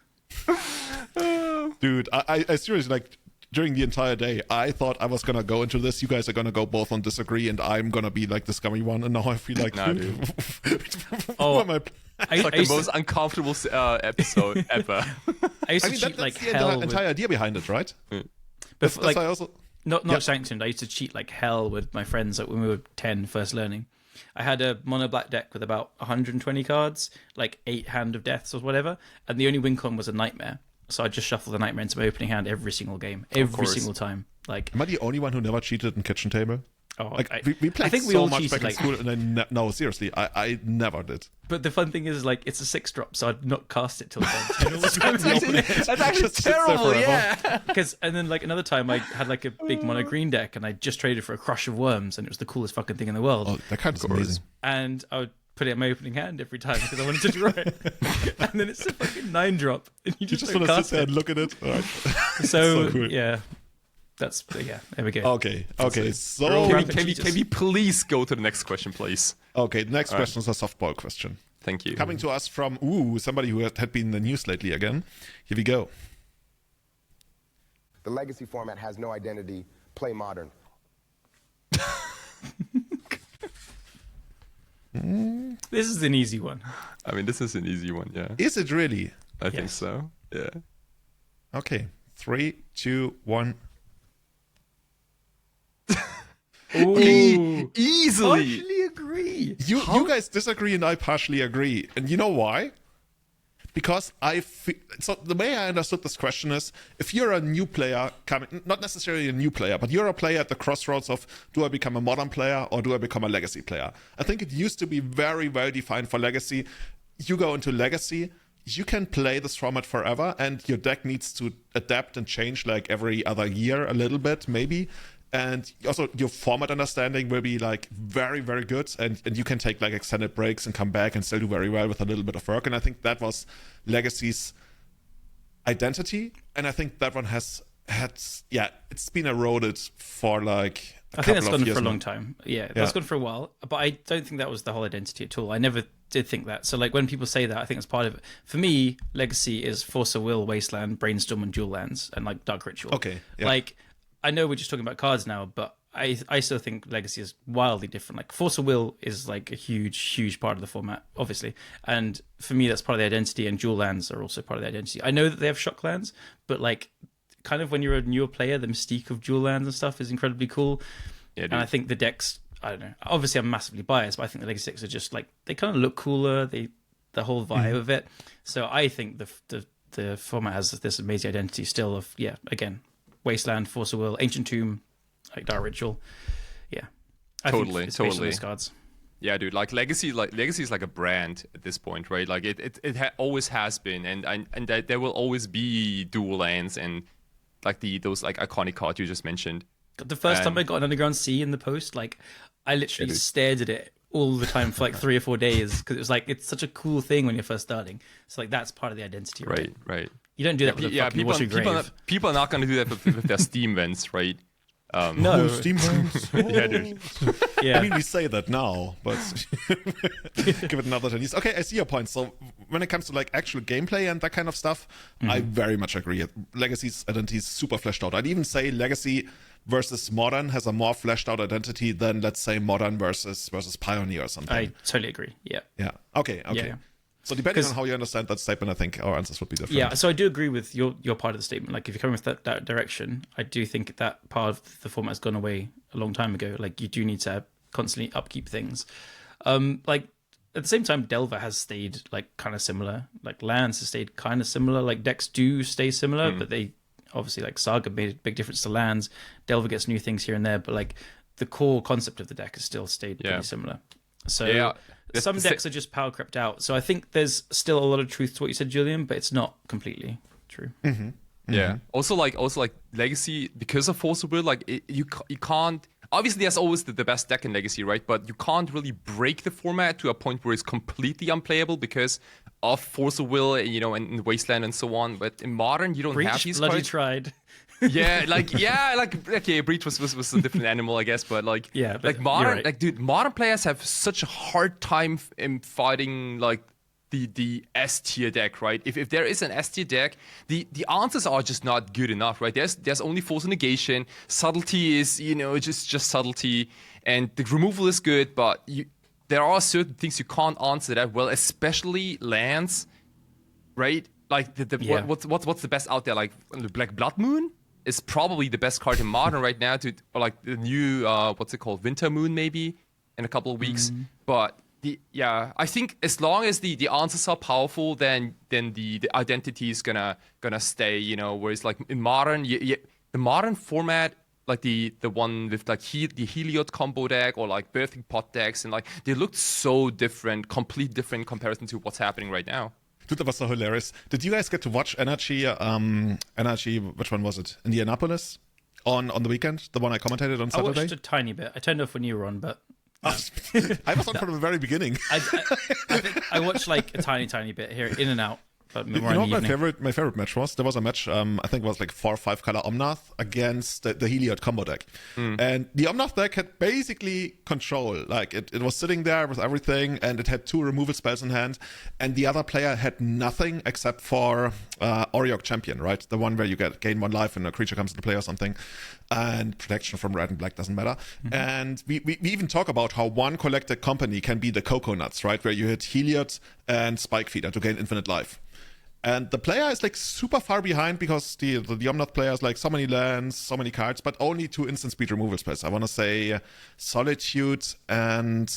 Dude, I seriously like during the entire day, I thought I was gonna go into this. You guys are gonna go both on disagree, and I'm gonna be like the scummy one. And now I feel like, dude. What am I? It's like the most uncomfortable episode ever. I used to cheat like hell. That's the entire idea behind it, right? But like, I also not sanctioned. I used to cheat like hell with my friends like when we were 10, first learning. I had a mono black deck with about 120 cards, like 8 Hand of Deaths or whatever, and the only win con was a Nightmare. So I just shuffled the Nightmare into my opening hand every single game, every single time. Like, am I the only one who never cheated in Kitchen Table? Oh, like we played so much back in school, and no, seriously, I never did. But the fun thing is, like, it's a 6-drop, so I'd not cast it till then. That's actually terrible, yeah. And then like another time, I had like a big mono green deck, and I just traded for a Crush of Worms, and it was the coolest fucking thing in the world. Oh, that kind of amazing. And I would put it in my opening hand every time because I wanted to draw it. And then it's a fucking 9-drop, and you just want to sit there and look at it. All right. So cool. Yeah. There we go. Okay. So can we please go to the next question, please? Okay, the next question is a softball question. Thank you. Coming to us from somebody who had been in the news lately again. Here we go. The legacy format has no identity. Play modern. This is an easy one. I mean, this is an easy one, yeah. Is it really? I think so, yeah. Okay, 3, 2, 1. Ooh. Easily. Partially agree. You guys disagree and I partially agree. And you know why? Because so the way I understood this question is, if you're a new player coming, not necessarily a new player, but you're a player at the crossroads of, do I become a modern player or do I become a legacy player? I think it used to be very well defined for legacy. You go into legacy, you can play this format forever, and your deck needs to adapt and change like every other year a little bit, maybe. And also your format understanding will be like very, very good. And you can take like extended breaks and come back and still do very well with a little bit of work. And I think that was Legacy's identity. And I think that one it's been eroded for like I think that's gone for a long time. Yeah, that's gone for a while. But I don't think that was the whole identity at all. I never did think that. So like when people say that, I think it's part of it. For me, Legacy is Force of Will, Wasteland, Brainstorm, and Dual Lands, and like Dark Ritual. Okay. Yeah. Like, I know we're just talking about cards now, but I still think Legacy is wildly different. Like Force of Will is like a huge part of the format, obviously. And for me, that's part of the identity, and Dual Lands are also part of the identity. I know that they have shock lands, but like kind of when you're a newer player, the mystique of Dual Lands and stuff is incredibly cool. Yeah, and I think the decks, I don't know, obviously I'm massively biased, but I think the Legacy decks are just like, they kind of look cooler, the whole vibe of it. So I think the format has this amazing identity still of, again, Wasteland, Force of Will, Ancient Tomb, like Dark Ritual. Yeah. I think it's based on those cards. Yeah, dude. Like Legacy is like a brand at this point, right? Like it always has been, and there will always be dual lands and like those like iconic cards you just mentioned. The first time I got an Underground Sea in the post, like I literally stared at it all the time for like 3 or 4 days because it was like, it's such a cool thing when you're first starting. So like that's part of the identity, right? Right. You don't do that with a fucking Watery Grave. People are not going to do that with their Steam vents, right? No. Steam vents. Yeah, dude. Yeah. I mean, we say that now, but give it another 10 years. Okay, I see your point. So when it comes to like actual gameplay and that kind of stuff, I very much agree. Legacy's identity is super fleshed out. I'd even say Legacy versus Modern has a more fleshed out identity than, let's say, Modern versus Pioneer or something. I totally agree. Yeah. Yeah. Okay. Yeah. So depending on how you understand that statement, I think our answers would be different. Yeah, so I do agree with your part of the statement. Like, if you're coming with that direction, I do think that part of the format has gone away a long time ago. Like, you do need to constantly upkeep things. Like, at the same time, Delver has stayed, like, kind of similar. Like, lands has stayed kind of similar. Like, decks do stay similar, but they, obviously, like, Saga made a big difference to lands. Delver gets new things here and there, but, like, the core concept of the deck has still stayed pretty similar. So... Some decks are just power crept out. So I think there's still a lot of truth to what you said, Julian, but it's not completely true. Mm-hmm. Yeah. Also like Legacy, because of Force of Will, like you can't. Obviously, there's always the best deck in Legacy, right? But you can't really break the format to a point where it's completely unplayable because of Force of Will, you know, and Wasteland and so on. But in Modern, you don't have these bloody cards. Tried. Breach was a different animal, I guess, but like, like Modern, right. Like, dude, Modern players have such a hard time in fighting like the S tier deck, right? If there is an S tier deck, the answers are just not good enough, right? There's only Force Negation, subtlety is, you know, just subtlety, and the removal is good, but there are certain things you can't answer that well, especially lands, right? Like what's the best out there? Like Black Blood Moon is probably the best card in Modern right now. Or like the new what's it called, Winter Moon maybe in a couple of weeks. But I think as long as the answers are powerful, then the identity is gonna stay. You know, whereas like in Modern, the Modern format, like the one with like the Heliod combo deck or like Birthing Pot decks, and like they looked so different, complete different in comparison to what's happening right now. Dude, that was so hilarious. Did you guys get to watch Energy, which one was it? Indianapolis on the weekend? The one I commentated on Saturday? I watched a tiny bit. I turned off when you were on, but... I was on from the very beginning. I watched like a tiny bit here, in and out. but You more know in what the evening. my favorite match was? There was a match, I think it was like 4 or 5 color Omnath against the Heliod combo deck. And the Omnath deck had basically control. Like it was sitting there with everything, and it had 2 removal spells in hand, and the other player had nothing except for Oriok Champion, right? The one where you gain 1 life and a creature comes into play or something. And protection from red and black doesn't matter. And we even talk about how one collected company can be the coconuts, right? Where you hit Heliod and Spike Feeder to gain infinite life. And the player is like super far behind because the Omnath player is like so many lands, so many cards, but only 2 instant speed removal spells. I want to say Solitude and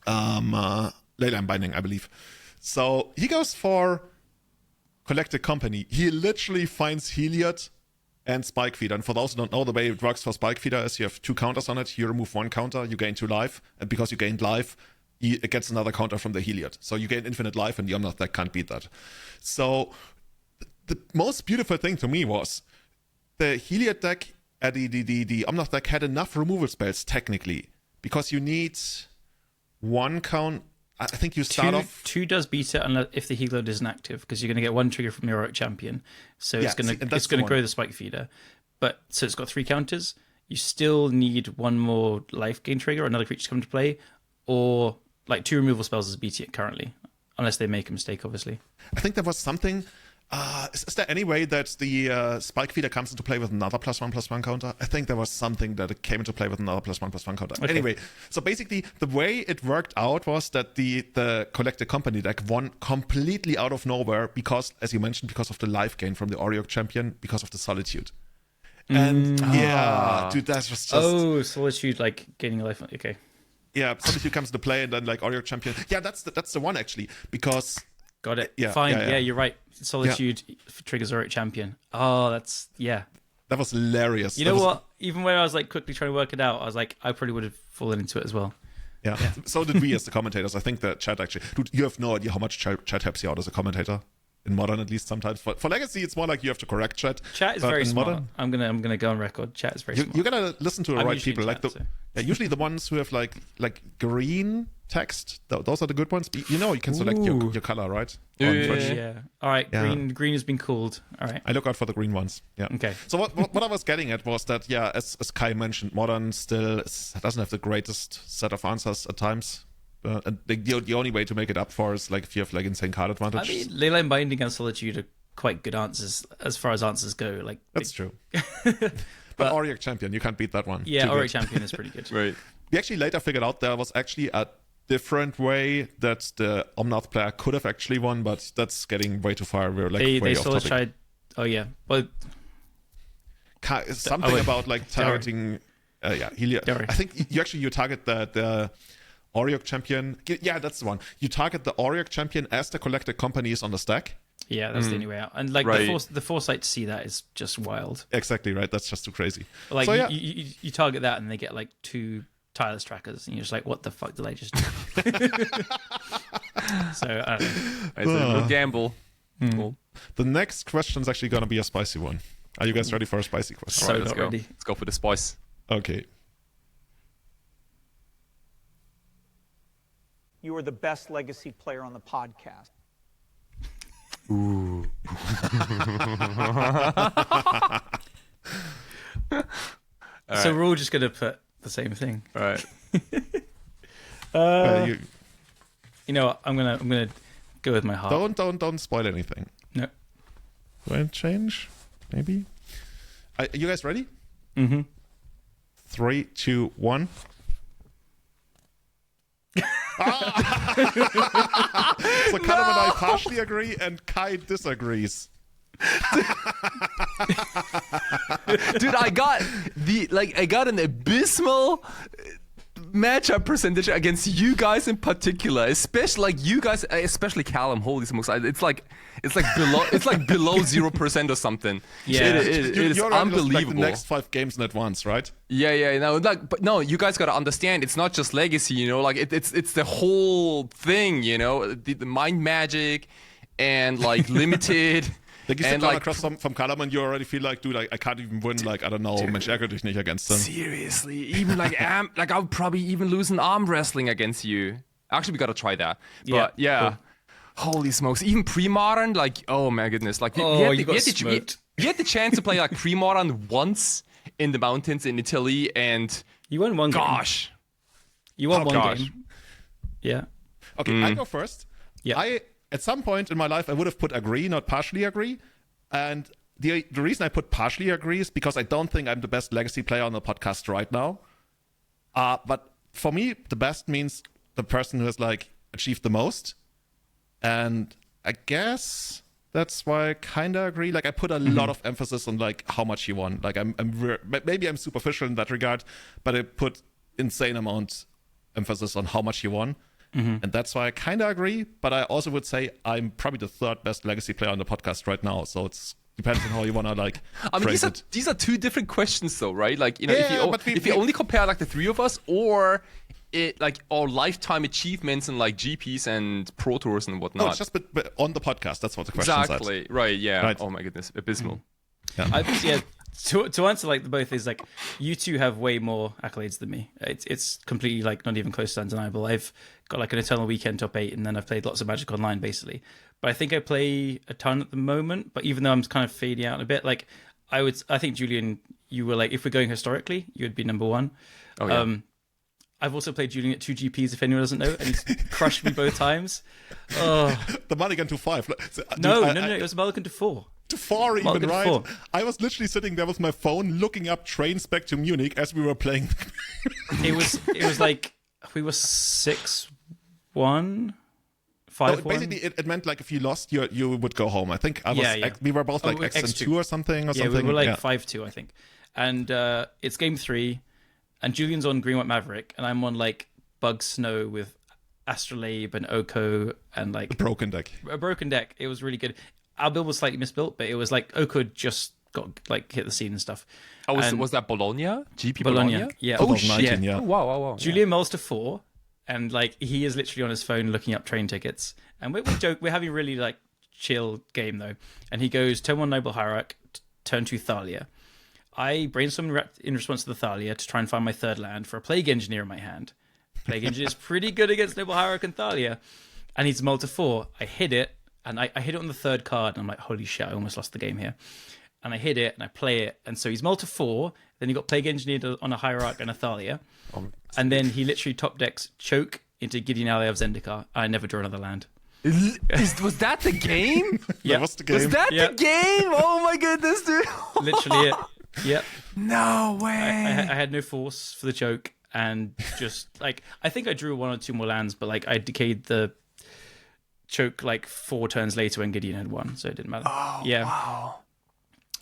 Leyline Binding, I believe. So he goes for collected company. He literally finds Heliod and Spike Feeder. And for those who don't know, the way it works for Spike Feeder is you have 2 counters on it. You remove 1 counter, you gain 2 life. And because you gained life, it gets another counter from the Heliod. So you gain infinite life, and the Omnath deck can't beat that. So the most beautiful thing to me was the Heliod deck, the Omnath deck had enough removal spells technically, because you need 1 count. I think you start off... 2 does beat it unless if the Heliod isn't active, because you're going to get 1 trigger from your Oriok Champion. So it's going to grow the Spike Feeder. But so it's got 3 counters. You still need 1 more life gain trigger, another creature to come to play, or like 2 removal spells is beating it currently, unless they make a mistake, obviously. I think there was something... is there any way that the Spike Feeder comes into play with another +1/+1 counter? I think there was something that it came into play with another +1/+1 counter. Okay. Anyway, so basically the way it worked out was that the collected company deck won completely out of nowhere because, as you mentioned, because of the life gain from the Oriok Champion, because of the Solitude. And dude, that was just... Oh, Solitude, like gaining life. Okay. Yeah, Solitude comes into play, and then like Oriok Champion. Yeah, that's the one actually, because... Got it. Yeah, Fine. yeah. You're right. Solitude triggers Oriok Champion. Oh, that's... Yeah. That was hilarious. You know what? Even when I was like quickly trying to work it out, I was like, I probably would have fallen into it as well. Yeah. So did we as the commentators. I think the chat actually... Dude, you have no idea how much chat helps you out as a commentator. In Modern, at least sometimes. For Legacy, it's more like you have to correct chat. Chat is very smart. Modern, I'm gonna go on record. Chat is very smart. You gotta listen to the right people. Chat, like usually the ones who have like green text. Those are the good ones. You know, you can select your color, right? Yeah. All right. Green has been called. All right. I look out for the green ones. Yeah. Okay. So what I was getting at was that as Kai mentioned, Modern still doesn't have the greatest set of answers at times. And the only way to make it up for is like if you have like insane card advantage. I mean, Leyline Binding and Solitude are quite good answers as far as answers go. Like that's true. But Oriok Champion, you can't beat that one. Yeah, Oriok Champion is pretty good. Right. We actually later figured out there was actually a different way that the Omnath player could have actually won, but that's getting way too far. We're like way off topic. Tried. Oh yeah, well, something about like targeting. Heliod. I think you target the Oriok Champion. Yeah, that's the one. You target the Oriok Champion as the collected company is on the stack. Yeah, that's the only way out. And like the foresight to see that is just wild. Exactly right. That's just too crazy. Like you target that and they get like 2 tireless trackers, and you're just like, what the fuck did I just do? So I don't know. It's a little gamble. Cool. The next question is actually going to be a spicy one. Are you guys ready for a spicy question? So let's go. ready. Let's go for the spice. Okay. You are the best Legacy player on the podcast. Ooh. So we're all just going to put the same thing. All right. You know what? I'm gonna go with my heart. Don't spoil anything. No. Do I change? Maybe. Are you guys ready? Mm-hmm. 3, 2, 1. So Callum and I partially agree, and Kai disagrees. Dude, I got an abysmal matchup percentage against you guys in particular, especially Callum. Holy smokes! It's like below 0% or something. Yeah, it is unbelievable. Like the next 5 games in advance, right? Yeah. No, you guys gotta understand. It's not just Legacy, you know. Like it's the whole thing, you know. The mind magic and like limited. Like you sit down across from Callum and you already feel like, dude, I can't even win. Like, I don't know, Mensch, ärgere dich nicht against them. Seriously, even I'll probably even lose an arm wrestling against you. Actually, we gotta try that. But yeah. Holy smokes! Even pre-modern, like, oh my goodness, like you got smoked. you had the chance to play like pre-modern once in the mountains in Italy, and You won one game. gosh, You won Oh, one gosh. game. Yeah. Okay, I go first. Yeah. At some point in my life, I would have put agree, not partially agree. And the reason I put partially agree is because I don't think I'm the best legacy player on the podcast right now. But for me, the best means the person who has like achieved the most. And I guess that's why I kind of agree. Like I put a lot of emphasis on like how much he won. Like maybe I'm superficial in that regard, but I put insane amount emphasis on how much he won. And that's why I kind of agree, but I also would say I'm probably the third best legacy player on the podcast right now. So it's depends on how you want to like I mean, phrase it. these are two different questions, though, right? Like, you know, Yeah, but if you only compare like the three of us, or like our lifetime achievements in like GPs and Pro Tours and whatnot. No, it's just but on the podcast. That's what the question said. Exactly. Right. Yeah. Right. Oh my goodness, abysmal. To answer like the both is like you two have way more accolades than me. It's completely like not even close to undeniable. I've got like an Eternal Weekend top 8, and then I've played lots of Magic Online basically. But I think I play a ton at the moment. But even though I'm kind of fading out a bit, like I think Julian, you were like, if we're going historically, you would be number one. Oh yeah. I've also played Julian at 2 GPs, if anyone doesn't know, and he's crushed me both times. Oh. The Mulligan to 5. No, it was Mulligan to 4. To 4 even, Mulligan to right? 4. I was literally sitting there with my phone looking up trains back to Munich as we were playing. It was like we were 6-1, 5-1. Basically, it meant like if you lost, you would go home. I think we were both like X and 2 or something. We were like 5-2, I think. And it's game 3, and Julian's on Green White Maverick, and I'm on like Bug Snow with Astrolabe and Oko and like a broken deck. It was really good. Our build was slightly misbuilt, but it was like Oko had just got like hit the scene and stuff. Oh, was that Bologna? GP Bologna? Yeah. Oh 2019, shit! yeah. Oh, wow. Julian Mulls to 4, and like he is literally on his phone looking up train tickets. And we're having a really like chill game though. And he goes turn 1 Noble Hierarch, turn 2 Thalia. I brainstormed in response to the Thalia to try and find my third land for a Plague Engineer in my hand. Plague Engineer is pretty good against Noble Hierarch and Thalia, and he's mulled to 4. I hit it, and I hit it on the third card, and I'm like, holy shit, I almost lost the game here. And I hit it, and I play it, and so he's mulled to 4. Then he got Plague Engineered on a Hierarch and a Thalia, and then he literally top decks Choke into Gideon Ally of Zendikar. I never draw another land. Was that the game? Yeah, That was the game. Was that the game? Oh my goodness, dude! literally it. Yep. No way. I had no force for the Choke, and just like I think I drew 1 or 2 more lands, but like I decayed the Choke like 4 turns later when Gideon had 1, so it didn't matter. Oh, yeah. wow.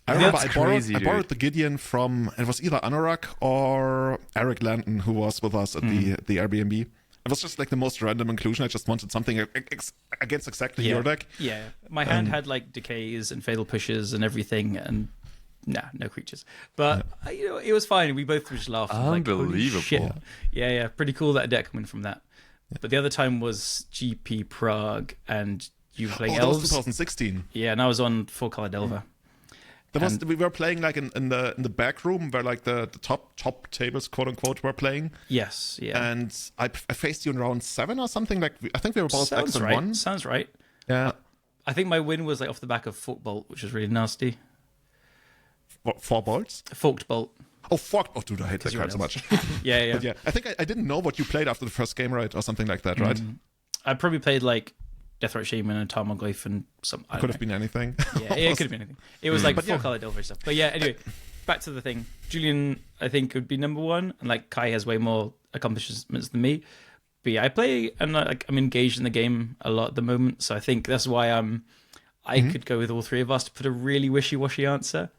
I remember That's I crazy, borrowed the Gideon from, it was either Anorak or Eric Landon, who was with us at the Airbnb. It was just like the most random inclusion. I just wanted something against exactly your deck. Yeah. My hand had like decays and fatal pushes and everything, and no creatures. But you know, it was fine. We both just laughed. Unbelievable. Like, holy shit. Yeah. Pretty cool that deck coming from that. But the other time was GP Prague, and you were playing That was Elves. 2016. Yeah, and I was on 4-color Delver. We were playing like in the back room where like the top tables, quote unquote, were playing. Yes, yeah. And I faced you in round 7 or something. Like I think we were both X and 1. Sounds right. Yeah. I think my win was like off the back of Forked Bolt, which was really nasty. 4 bolts. Forked Bolt. Oh, fuck. Oh, dude, I hate that card so much. Yeah. But yeah, I think I didn't know what you played after the first game, right? Or something like that, right? I probably played like Deathright Shaman and Tarmogoyf and some. Could have been anything. Yeah, it could have been anything. It was like 4-color Delver stuff. But yeah, anyway, back to the thing. Julian, I think, would be number 1, and like Kai has way more accomplishments than me. But yeah, I play and like I'm engaged in the game a lot at the moment, so I think that's why I could go with all 3 of us to put a really wishy-washy answer.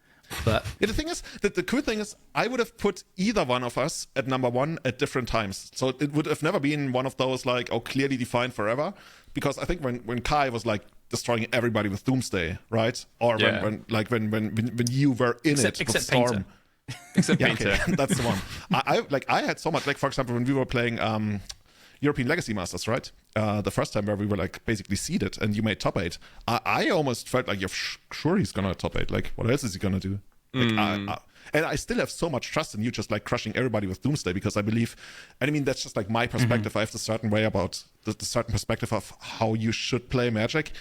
But yeah, the thing is that the cool thing is I would have put either one of us at number 1 at different times. So it would have never been one of those like, oh, clearly defined forever. Because I think when Kai was like destroying everybody with Doomsday, right? Or when you were in it with Storm. Except Painter. Okay, that's the one. I had so much, like for example when we were playing European Legacy Masters, right? The first time where we were like basically seeded and you made top 8. I almost felt like you're sure he's gonna top 8. Like what else is he gonna do? Like, and I still have so much trust in you just like crushing everybody with Doomsday, because I believe, and I mean, that's just like my perspective. I have the certain way about the certain perspective of how you should play Magic.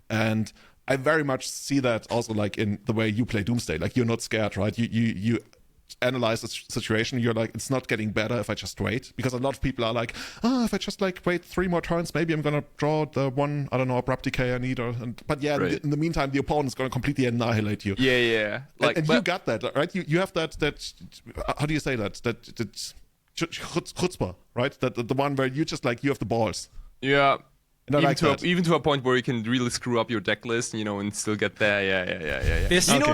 And I very much see that also like in the way you play Doomsday. Like, you're not scared, right? You analyze the situation. You're like, it's not getting better if I just wait, because a lot of people are like, if I just like wait 3 more turns, maybe I'm gonna draw the one, I don't know, abrupt decay I need, but yeah, Right. in the meantime, the opponent's gonna completely annihilate you. Yeah. Like, and you got that, right? You have that how do you say that chutzpah, right? That the one where you just like, you have the balls. yeah. And I Even like to that. even to a point where you can really screw up your deck list, and still get there. Yeah. This- You know, Okay.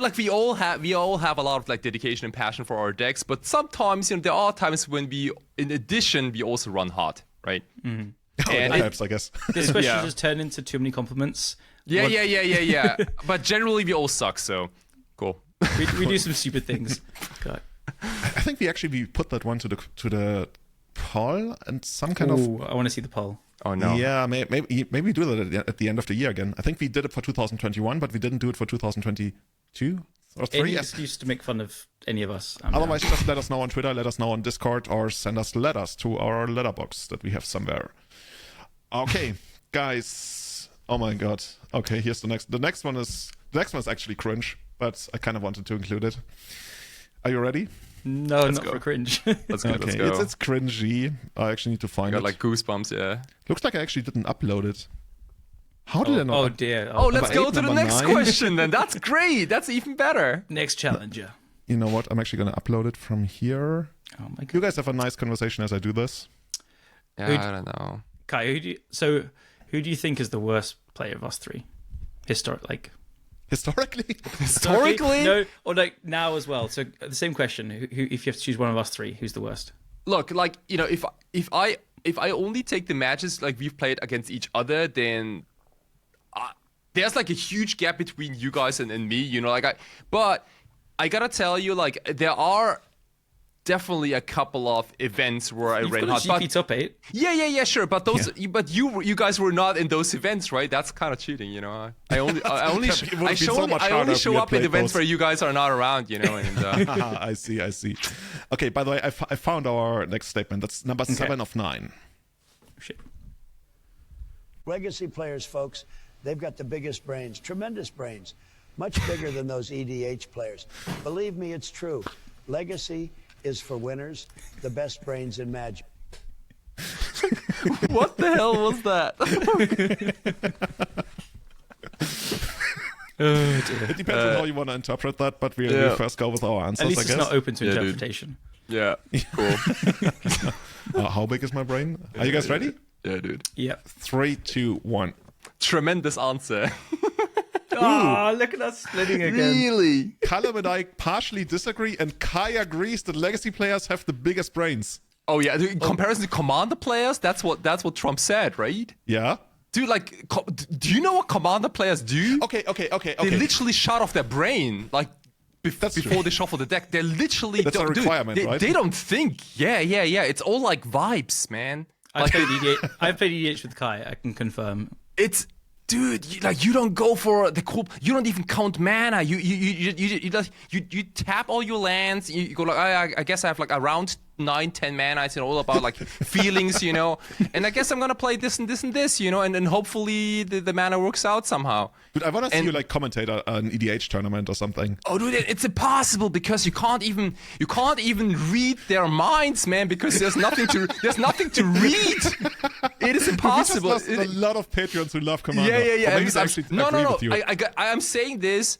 like we all have a lot of like dedication and passion for our decks, but sometimes there are times when in addition, we also run hot, right? Oh, And that it- helps, I guess. This question Yeah. just turned into too many compliments. Yeah. But generally, we all suck. So cool. We do some stupid things. God. I think we put that one to the poll and some kind of. Ooh, I want to see the poll. Oh no. Yeah, maybe we do that at the end of the year again. I think we did it for 2021, but we didn't do it for 2022 or 3. Any Yes. excuse to make fun of any of us. I'm Otherwise, down. just let us know on Twitter, let us know on Discord, or send us letters to our letterbox that we have somewhere. Okay, guys. Oh my god. Okay, here's the next. The next one is actually cringe, but I kind of wanted to include it. Are you ready? No, not go. for cringe. Let's go. Let's Okay, go. it's cringy. I actually need to find Got it. like goosebumps. Yeah. Looks like I actually didn't upload it. How did I not? Oh dear. Oh, let's Number go 8, to the number next 9. question then. That's great. That's even better. Next challenger. You know what? I'm actually going to upload it from here. Oh my You god. guys have a nice conversation as I do this. Yeah, Who'd- I don't know. Kai, who do you think is the worst player of us three? Historically. Historically? No, or like now as well. So the same question. Who, if you have to choose one of us three, who's the worst? Look, like, if I only take the matches like we've played against each other, then there's like a huge gap between you guys and me. But I gotta tell you, like, there are definitely a couple of events where I You've ran got a hot. GP top 8. Yeah, sure. But but you guys were not in those events, right? That's kind of cheating, I only It would have been so much I harder only if we show had up in played events those. where you guys are not around, And I see. Okay, by the way, I found our next statement. That's number 7 of 9. Shit. Legacy players, folks, they've got the biggest brains, tremendous brains, much bigger than those EDH players. Believe me, it's true. Legacy is for winners, the best brains in Magic. what the hell was that? It depends on how you want to interpret that, but we first go with our answers, At least I it's guess. not open to Yeah, dude. interpretation. Yeah, cool. How big is my brain? Are you guys ready? Yeah, dude. Yep. 3, 2, 1. Tremendous answer. Oh, look at us splitting again. Really? Callum and I partially disagree, and Kai agrees that legacy players have the biggest brains. Oh yeah, in comparison to Commander players, that's what Trump said, right? Yeah? Dude, like, do you know what Commander players do? Okay. They literally shut off their brain, like, That's before true. they shuffle the deck. They literally That's a don't, requirement, dude, right? They don't think. Yeah. It's all like vibes, man. I've played EDH with Kai. I can confirm. It's, dude, you don't go for the cool. You don't even count mana. You tap all your lands. You go like, I guess I have like around 9-10 mana. It's all about like feelings, And I guess I'm gonna play this and this and this, and then hopefully the mana works out somehow. Dude, I want to see And- you like commentate an EDH tournament or something. Oh, dude, it's impossible because you can't even read their minds, man. Because there's nothing to read. It is impossible. We just lost a lot of patrons who love Commander. Yeah. Or maybe I'm- they actually no. agree with you. I am saying this,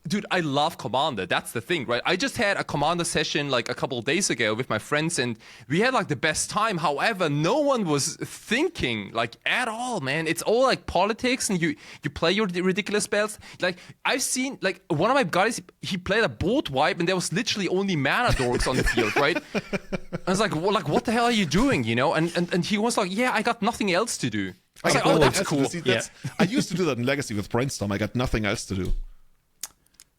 dude. I love Commander. That's the thing, right? I just had a Commander session like a couple of days ago with my friends, and we had like the best time. However, no one was thinking like at all, man. It's all like politics, and you play your ridiculous spells. Like I've seen like one of my guys, he played a board wipe, and there was literally only mana dorks on the field, right? I was like, what the hell are you doing, And he was like, yeah, I got nothing else to do. I was like, oh, that's cool. See, I used to do that in Legacy with Brainstorm. I got nothing else to do.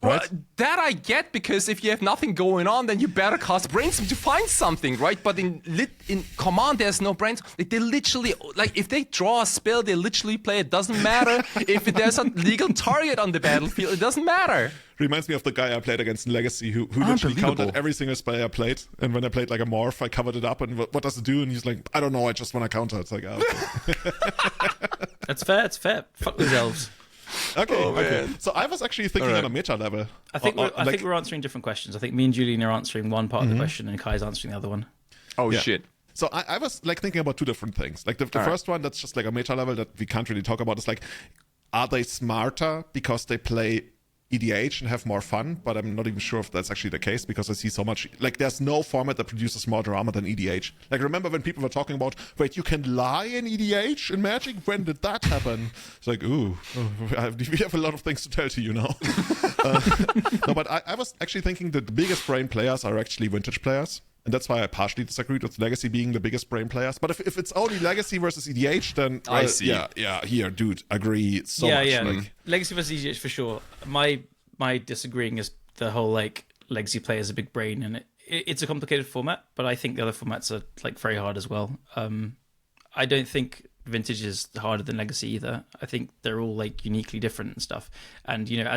Well, right? that I get, because if you have nothing going on, then you better cast brainstorm to find something, right? But in Command, there's no brainstorm. Like, they literally, like, if they draw a spell, they literally play. It doesn't matter if there's a legal target on the battlefield. It doesn't matter. Reminds me of the guy I played against in Legacy who literally counted every single spell I played. And when I played like a morph, I covered it up. And what does it do? And he's like, I don't know. I just want to counter. It's like, oh, okay. That's fair. It's fair. Fuck those elves. Okay. So I was actually thinking on a meta level. I think we're answering different questions. I think me and Julian are answering one part of the question, and Kai's answering the other one. Oh shit. So I was like thinking about two different things. Like the first one, that's just like a meta level that we can't really talk about. Is like, are they smarter because they play EDH and have more fun? But I'm not even sure if that's actually the case, because I see so much, like, there's no format that produces more drama than EDH. Like, remember when people were talking about, wait, you can lie in EDH in Magic? When did that happen? It's like, we have a lot of things to tell to you now. No, but I was actually thinking that the biggest brain players are actually vintage players. And that's why I partially disagreed with Legacy being the biggest brain players. But if it's only Legacy versus EDH, then I see. Yeah, here, dude, agree so much. Yeah. Like, Legacy versus EDH for sure. My disagreeing is the whole like Legacy player is a big brain, and it's a complicated format, but I think the other formats are like very hard as well. I don't think Vintage is harder than Legacy either. I think they're all like uniquely different and stuff. And you know,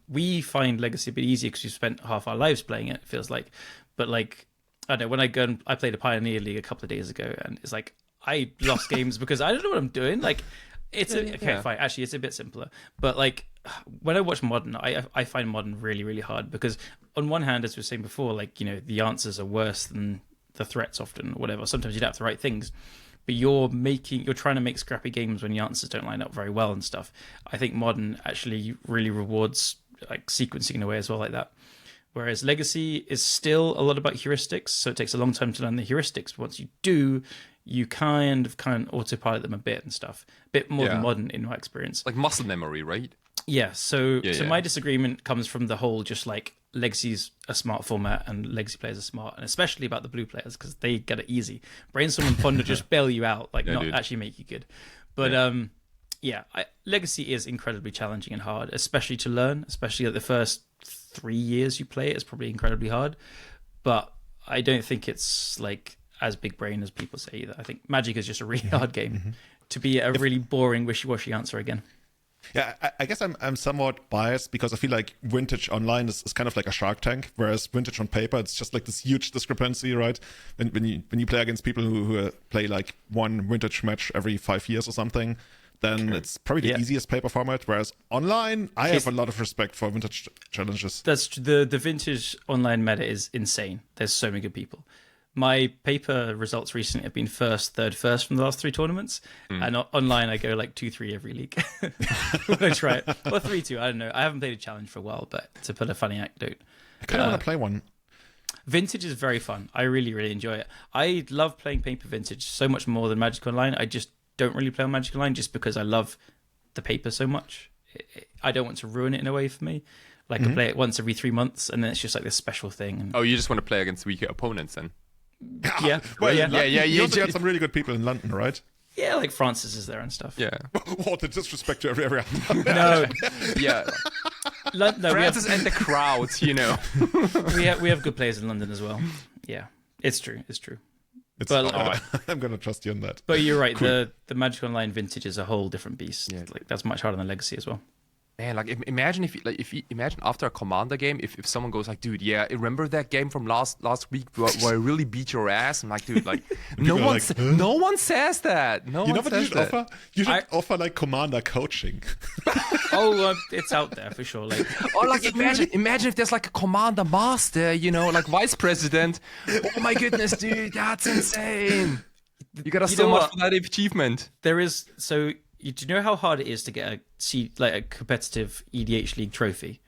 we find Legacy a bit easier because we've spent half our lives playing it. It feels like, but like, I don't know, when I played a Pioneer League a couple of days ago, and it's like I lost games because I don't know what I'm doing. Like, fine. Actually, it's a bit simpler. But like when I watch Modern, I find Modern really, really hard because on one hand, as we were saying before, like, you know, the answers are worse than the threats often, or whatever. Sometimes you don't have the right things, but you're trying to make scrappy games when the answers don't line up very well and stuff. I think Modern actually really rewards like sequencing in a way as well, like that. Whereas Legacy is still a lot about heuristics, so it takes a long time to learn the heuristics. But once you do, you kind of autopilot them a bit and stuff. A bit more than Modern in my experience. Like muscle memory, right? Yeah, so my disagreement comes from the whole just like Legacy's a smart format and Legacy players are smart, and especially about the blue players because they get it easy. Brainstorm and Ponder just bail you out, like not actually make you good. But Legacy is incredibly challenging and hard, especially to learn, especially at the first 3 years you play it. It's probably incredibly hard, but I don't think it's like as big brain as people say either. I think Magic is just a really hard game to be a really boring wishy-washy answer again. Yeah, I guess I'm somewhat biased because I feel like Vintage online is kind of like a Shark Tank, whereas Vintage on paper, it's just like this huge discrepancy, right? When you play against people who play like one Vintage match every 5 years or something, then it's probably the easiest paper format. Whereas online, I have a lot of respect for Vintage challenges. That's the Vintage online meta is insane. There's so many good people. My paper results recently have been third, first from the last 3 tournaments. And online, I go like 2-3 every league when I try it. Or 3-2, I don't know. I haven't played a challenge for a while, but to put a funny anecdote. I kind of want to play one. Vintage is very fun. I really, really enjoy it. I love playing paper Vintage so much more than Magic Online. I just don't really play on Magic Online just because I love the paper so much. I don't want to ruin it in a way for me. Like I play it once every 3 months, and then it's just like this special thing. And... Oh, you just want to play against weaker opponents then? Yeah. You also got some really good people in London, right? Yeah, like Francis is there and stuff. Yeah. What the disrespect to every No. Yeah. Francis and the crowds, you know. we have good players in London as well. Yeah, it's true. I'm gonna trust you on that. But you're right. Cool. The Magic Online Vintage is a whole different beast. Yeah. Like that's much harder than Legacy as well. Man, like imagine if you imagine after a Commander game, if someone goes like, dude, yeah, remember that game from last week where I really beat your ass? I'm like, dude, like no one says that. No one says that. You should offer like Commander coaching. It's out there for sure. Like, or like imagine if there's like a Commander Master, you know, like Vice President. Oh my goodness, dude, that's insane. You got so much for that achievement. There is so. Do you know how hard it is to get a competitive EDH League trophy?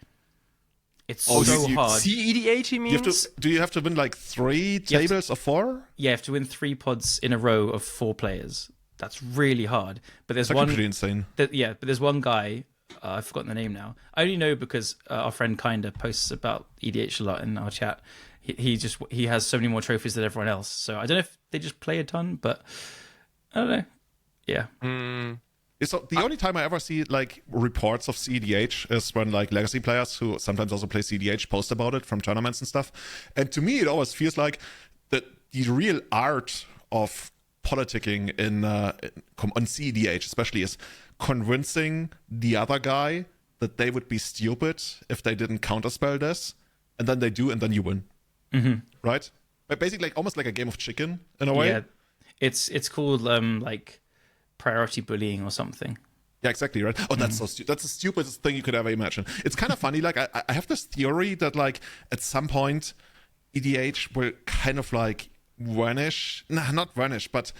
It's so hard. EDH, you mean? Do you have to win like 3 tables or 4? Yeah, you have to win 3 pods in a row of 4 players. That's really hard. But there's one pretty insane. But there's one guy. I've forgotten the name now. I only know because our friend Kinda posts about EDH a lot in our chat. He has so many more trophies than everyone else. So I don't know if they just play a ton, but I don't know. Yeah. So the only time I ever see like reports of CEDH is when like legacy players who sometimes also play CEDH post about it from tournaments and stuff. And to me, it always feels like that the real art of politicking on CEDH especially is convincing the other guy that they would be stupid if they didn't counterspell this, and then they do, and then you win. Right? But basically, like almost like a game of chicken in a way. Yeah, it's called like priority bullying or something. Yeah, exactly, right? Oh, that's so stupid. That's the stupidest thing you could ever imagine. It's kind of funny. Like, I have this theory that, like, at some point, EDH will kind of, like, vanish. Nah, not vanish, but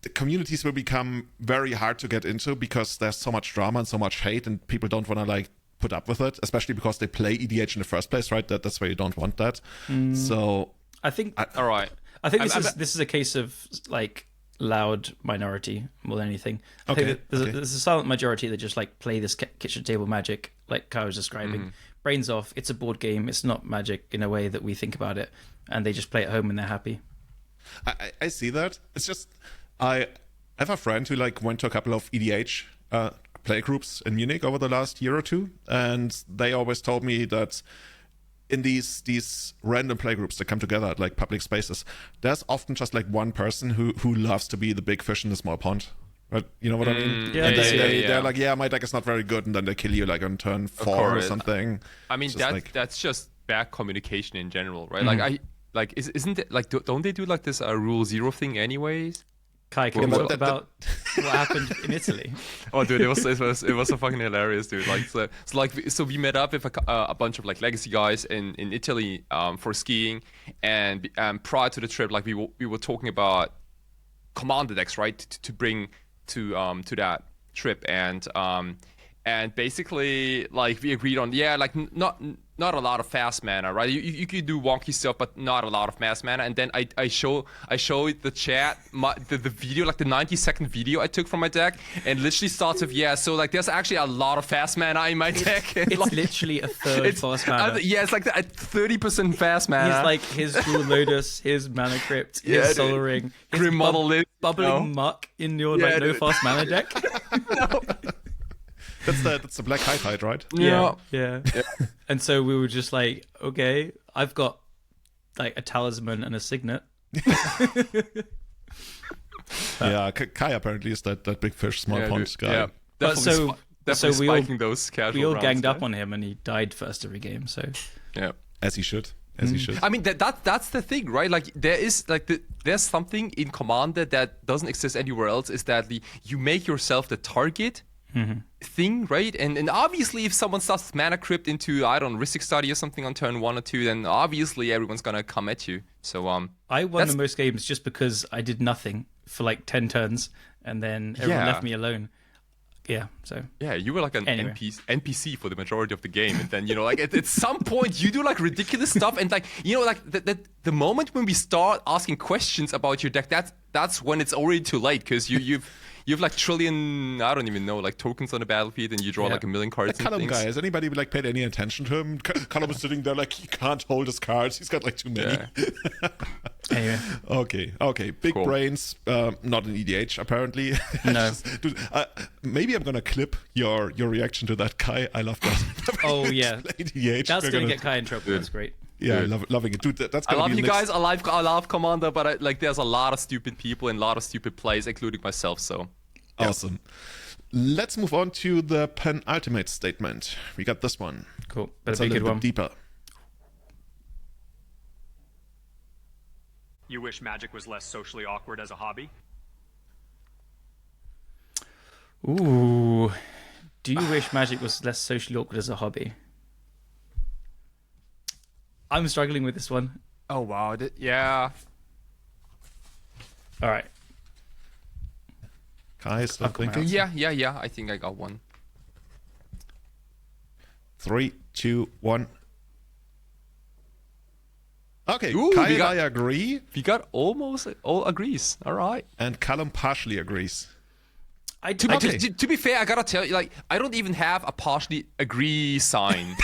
the communities will become very hard to get into because there's so much drama and so much hate, and people don't want to, like, put up with it, especially because they play EDH in the first place, right? That's why you don't want that. So... I think... All right. I think this is a case of, like, loud minority more than anything. I think that there's a silent majority that just like play this kitchen table Magic, like Kai was describing. Brains off. It's a board game. It's not Magic in a way that we think about it, and they just play at home and they're happy. I see that. It's just I have a friend who like went to a couple of EDH play groups in Munich over the last year or two, and they always told me that in these random playgroups that come together at like public spaces, there's often just like one person who loves to be the big fish in the small pond. Right? You know what I mean? Yeah, and yeah. they're like, yeah, my deck is not very good, and then they kill you like on turn 4 or something. I mean, that's just bad communication in general, right? Like isn't it like don't they do like this rule 0 thing anyways? Kai, can we talk about what happened in Italy? Oh, dude, it was so fucking hilarious, dude. Like, so we met up with a bunch of like legacy guys in Italy for skiing, and prior to the trip, like we were talking about commander decks, right, to bring to that trip, and basically like we agreed on like not a lot of fast mana, right? You could do wonky stuff, but not a lot of fast mana. And then I show the chat the video, like the 90-second video I took from my deck, and literally starts with so like there's actually a lot of fast mana in my deck. It's like, literally a third fast mana. It's like 30% fast mana. He's like his Dual Lotus, his Mana Crypt, his Solar Ring, his Grim Monolith, bubbling muck in your like no fast mana deck. That's the Black High-Tide, right? Yeah. And so we were just like, okay, I've got like a talisman and a signet. Yeah, Kai apparently is that big fish, small pond guy. Yeah, So we all rounds, ganged up on him, and he died first every game. So yeah, as he should. He should. I mean that's the thing, right? Like there's something in Commander that doesn't exist anywhere else. Is that you make yourself the target thing, right? And obviously, if someone starts Mana Crypt into Rhystic Study or something on turn 1 or 2, then obviously everyone's gonna come at you. So I won the most games just because I did nothing for like 10 turns, and then everyone left me alone. Yeah, so you were like an NPC for the majority of the game, and then like at some point you do like ridiculous stuff, and like like the moment when we start asking questions about your deck, that's when it's already too late, because you've like trillion, I don't even know, like tokens on the battlefield, and you draw like a million cards. Callum Kai, has anybody like paid any attention to him? Callum is sitting there like he can't hold his cards. He's got like too many. Anyway. Okay. Big brains, not in EDH apparently. No. Dude, maybe I'm gonna clip your reaction to that, Kai. I love that. Oh yeah. EDH. That's gonna get Kai in trouble. That's great. Yeah, loving it, dude. That's I love you guys. I love Commander, but there's a lot of stupid people and a lot of stupid plays, including myself. So awesome. Let's move on to the penultimate statement. We got this one. Cool. It's a little bit deeper. You wish Magic was less socially awkward as a hobby? Ooh. Do you wish Magic was less socially awkward as a hobby? I'm struggling with this one. Oh wow, yeah. All right. Kai is still thinking. Yeah. I think I got one. 3, 2, 1. Okay, Ooh, Kai and I agree. We got almost all agrees. All right. And Callum partially agrees. To be fair, I gotta tell you, like, I don't even have a partially agree sign.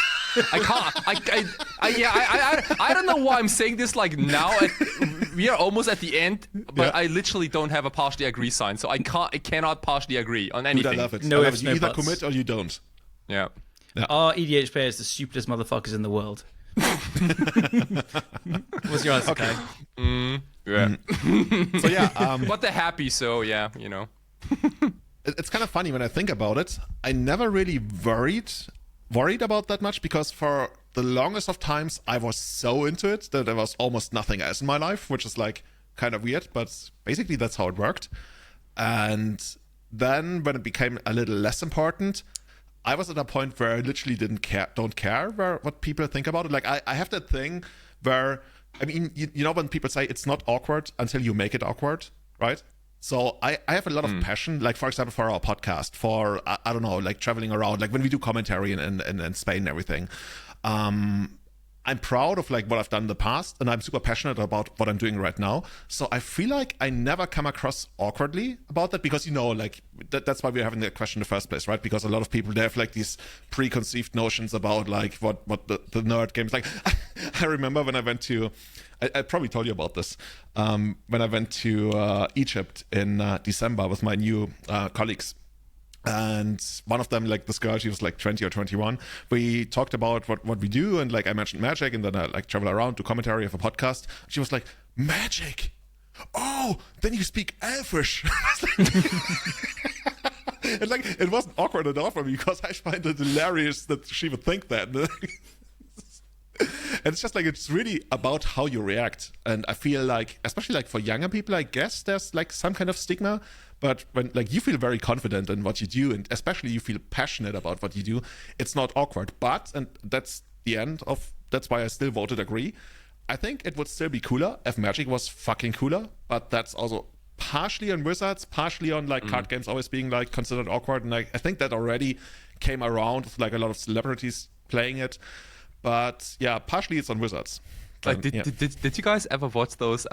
I can't. I don't know why I'm saying this like now we are almost at the end, but Yeah. I literally don't have a partially agree sign, so I cannot partially agree on anything. Dude, I love it. No I love ifs, it. no You either buts. commit or you don't. Yeah. Are EDH players the stupidest motherfuckers in the world? What's your answer, Kai? Yeah. So yeah, But they're happy, so yeah, you know. it's kind of funny when I think about it. I never really worried about that much because for the longest of times I was so into it that there was almost nothing else in my life, which is like kind of weird, but basically that's how it worked. And then when it became a little less important, I was at a point where I literally don't care what people think about it. Like I have that thing where, I mean, you know when people say it's not awkward until you make it awkward, right? So I have a lot of passion, like for example, for our podcast, for, I don't know, like traveling around, like when we do commentary in Spain and everything. I'm proud of like what I've done in the past, and I'm super passionate about what I'm doing right now. So I feel like I never come across awkwardly about that because, you know, like that's why we're having that question in the first place, right? Because a lot of people, they have like these preconceived notions about like what the nerd games like. I remember when I went to, I probably told you about this, when I went to Egypt in December with my new colleagues. And one of them, like this girl, she was like 20 or 21. We talked about what we do, and like I mentioned magic, and then I like travel around to commentary of a podcast. She was like, magic? Oh, then you speak Elfish. And like it wasn't awkward at all for me because I find it hilarious that she would think that. And it's just like, it's really about how you react. And I feel like, especially like for younger people, I guess there's like some kind of stigma. But when like you feel very confident in what you do, and especially you feel passionate about what you do, it's not awkward. But, and that's the end of, that's why I still voted agree. I think it would still be cooler if Magic was fucking cooler. But that's also partially on Wizards, partially on like card games always being like considered awkward. And like, I think that already came around with like a lot of celebrities playing it. But yeah, partially it's on Wizards. Like, did you guys ever watch those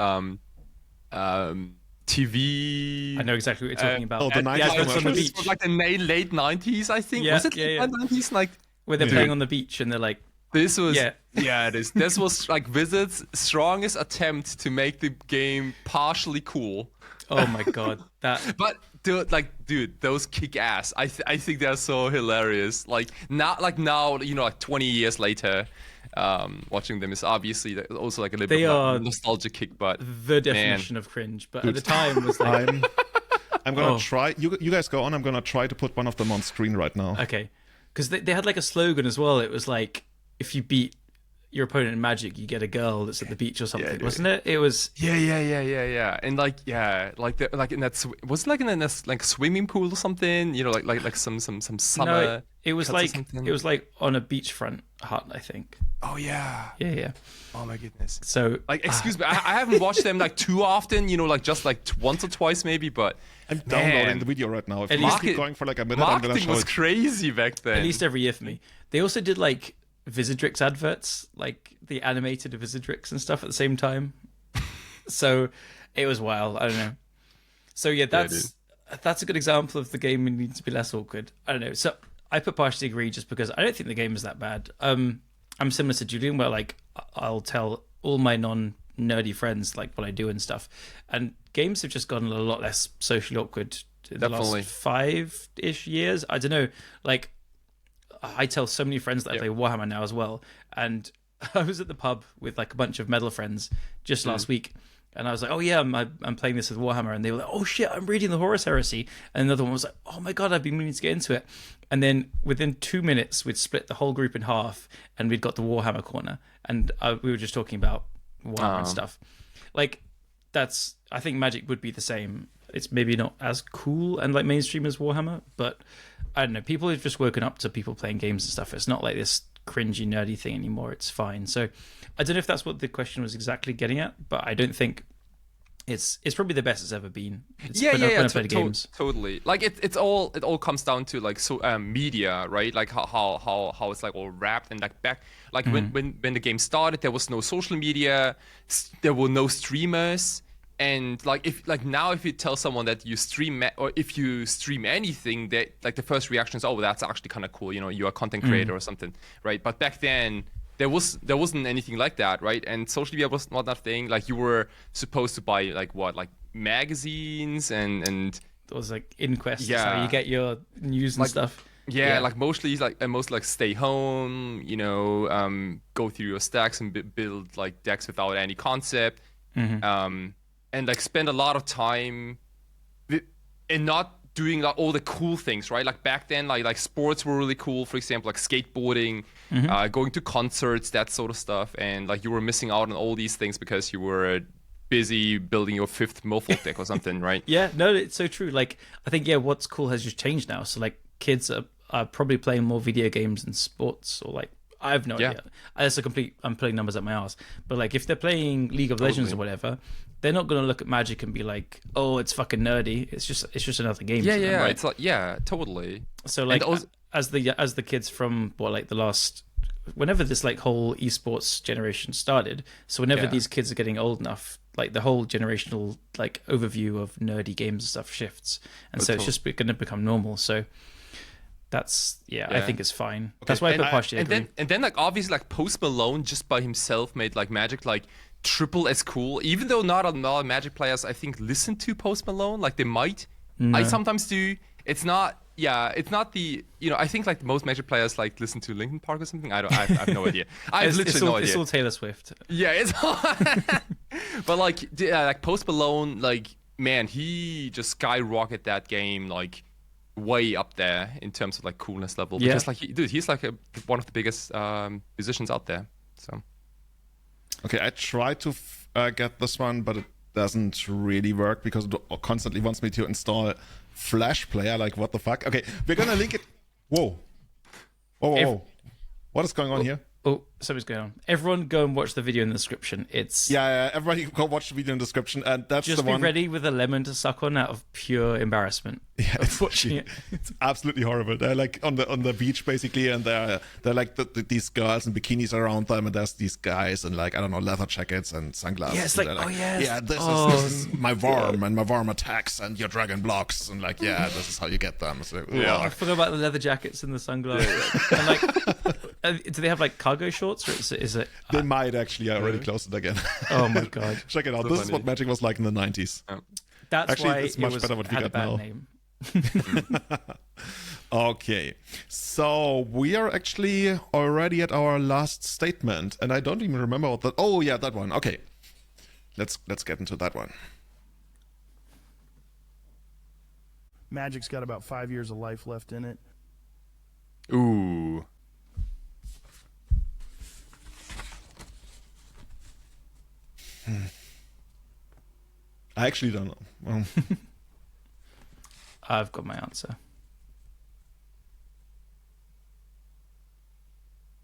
TV? I know exactly what you're talking about. Oh, the 90s adverts on the commercials? beach. Like the late 90s, I think. Yeah, Was it yeah. late 90s? Like, Where they're playing on the beach and they're like, this was, Yeah. it is. This was like Wizards' strongest attempt to make the game partially cool. oh my god, that. But dude, those kick ass. I think they're so hilarious. Like now, you know, like 20 years later, watching them is obviously also like a little They bit of are a nostalgia kick. But The definition of cringe, but at the time was like, I'm gonna Oh. try. You guys go on. I'm gonna try to put one of them on screen right now. okay, because they had like a slogan as well. It was like, if you beat your opponent in Magic, you get a girl that's at the beach or something, dude. wasn't it? It was. yeah. And like in that was it like in a like swimming pool or something? You know, like some summer. No, it was cuts or like something? it was like on a beachfront hut, I think. Oh yeah. Yeah. Oh my goodness. So Like, excuse me, I haven't watched them like too often, you know, like just like once or twice maybe, but I'm downloading the video right now. If At you least keep going for like a minute, I'm gonna marketing show was it. crazy back then. at least every year for me. They also did like Visidrix adverts, like the animated Visidrix and stuff at the same time. So it was wild. I don't know. So yeah, that's a good example of the game needs to be less awkward. I don't know. So I put partially agree just because I don't think the game is that bad. I'm similar to Julian, where like I'll tell all my non-nerdy friends like what I do and stuff, and games have just gotten a lot less socially awkward in the Definitely. last 5-ish years. I don't know, like I tell so many friends that I play Warhammer now as well, and I was at the pub with like a bunch of metal friends just last week, and I was like, oh yeah, I'm playing this with Warhammer, and they were like, oh shit, I'm reading the Horus Heresy, and another one was like, oh my god, I've been meaning to get into it, and then within 2 minutes we'd split the whole group in half, and we'd got the Warhammer corner, and we were just talking about Warhammer and stuff. Like I think Magic would be the same. It's maybe not as cool and like mainstream as Warhammer, but I don't know. People have just woken up to people playing games and stuff. It's not like this cringy, nerdy thing anymore. It's fine. So I don't know if that's what the question was exactly getting at, but I don't think it's probably the best it's ever been. When I played games. Totally. Like it all comes down to like media, right? Like how it's like all wrapped and like back like when the game started, there was no social media, there were no streamers. And like if you tell someone that you stream or if you stream anything, that like the first reaction is, oh, that's actually kind of cool, you know, you're a content creator or something, right? But back then there wasn't anything like that, right? And social media was not that thing. Like you were supposed to buy like magazines and those like inquests. Yeah. How you get your news and stuff. Yeah, like mostly stay home, go through your stacks and build like decks without any concept, and like spend a lot of time and not doing like all the cool things, right? Like back then, like sports were really cool. For example, like skateboarding, going to concerts, that sort of stuff, and like you were missing out on all these things because you were busy building your 5th Merfolk deck or something, right? Yeah, no, it's so true. Like I think what's cool has just changed now. So like kids are probably playing more video games than sports, or like I have no idea. That's I'm putting numbers at my ass. But like if they're playing League of Legends or whatever, they're not going to look at Magic and be like, "Oh, it's fucking nerdy." It's just another game. Yeah, to them, yeah, right? it's like totally. So like as the kids from the last, whenever this like whole esports generation started, so whenever these kids are getting old enough, like the whole generational like overview of nerdy games and stuff shifts, and so it's just going to become normal. So that's I think it's fine. Okay. That's why I put partially agree. And then like obviously like Post Malone just by himself made like Magic like triple as cool. Even though not a lot of Magic players I think listen to Post Malone, like they might. No. I sometimes do. It's not the I think like most Magic players like listen to Linkin Park or something. I have no idea. I have literally no idea. It's all Taylor Swift. Yeah, it's all but like Post Malone, like man, he just skyrocketed that game like way up there in terms of like coolness level. Because like he's like one of the biggest musicians out there. So okay, I tried to get this one, but it doesn't really work because it constantly wants me to install Flash Player. Like what the fuck? Okay, we're gonna link it. Whoa. What is going on here? Oh, something's going on. Everyone go and watch the video in the description. It's everybody go watch the video in the description, and that's just the one. Just be ready with a lemon to suck on out of pure embarrassment. Yeah, it's absolutely horrible. They're like on the beach basically, and they're like these girls in bikinis around them, and there's these guys in like I don't know leather jackets and sunglasses. Yeah, it's like, this is my worm and my worm attacks and your dragon blocks and like this is how you get them. So, I forgot about the leather jackets and the sunglasses. And like, do they have like cargo shorts, or is it? They might actually. I already closed it again. Oh my god! Check it out. This is what Magic was like in the 90s. Oh. That's actually, why it's much better what we got now. Name. Okay, so we are actually already at our last statement, and I don't even remember what that. Oh yeah, that one. Okay, let's get into that one. Magic's got about 5 years of life left in it. Ooh. I actually don't know. Well, I've got my answer.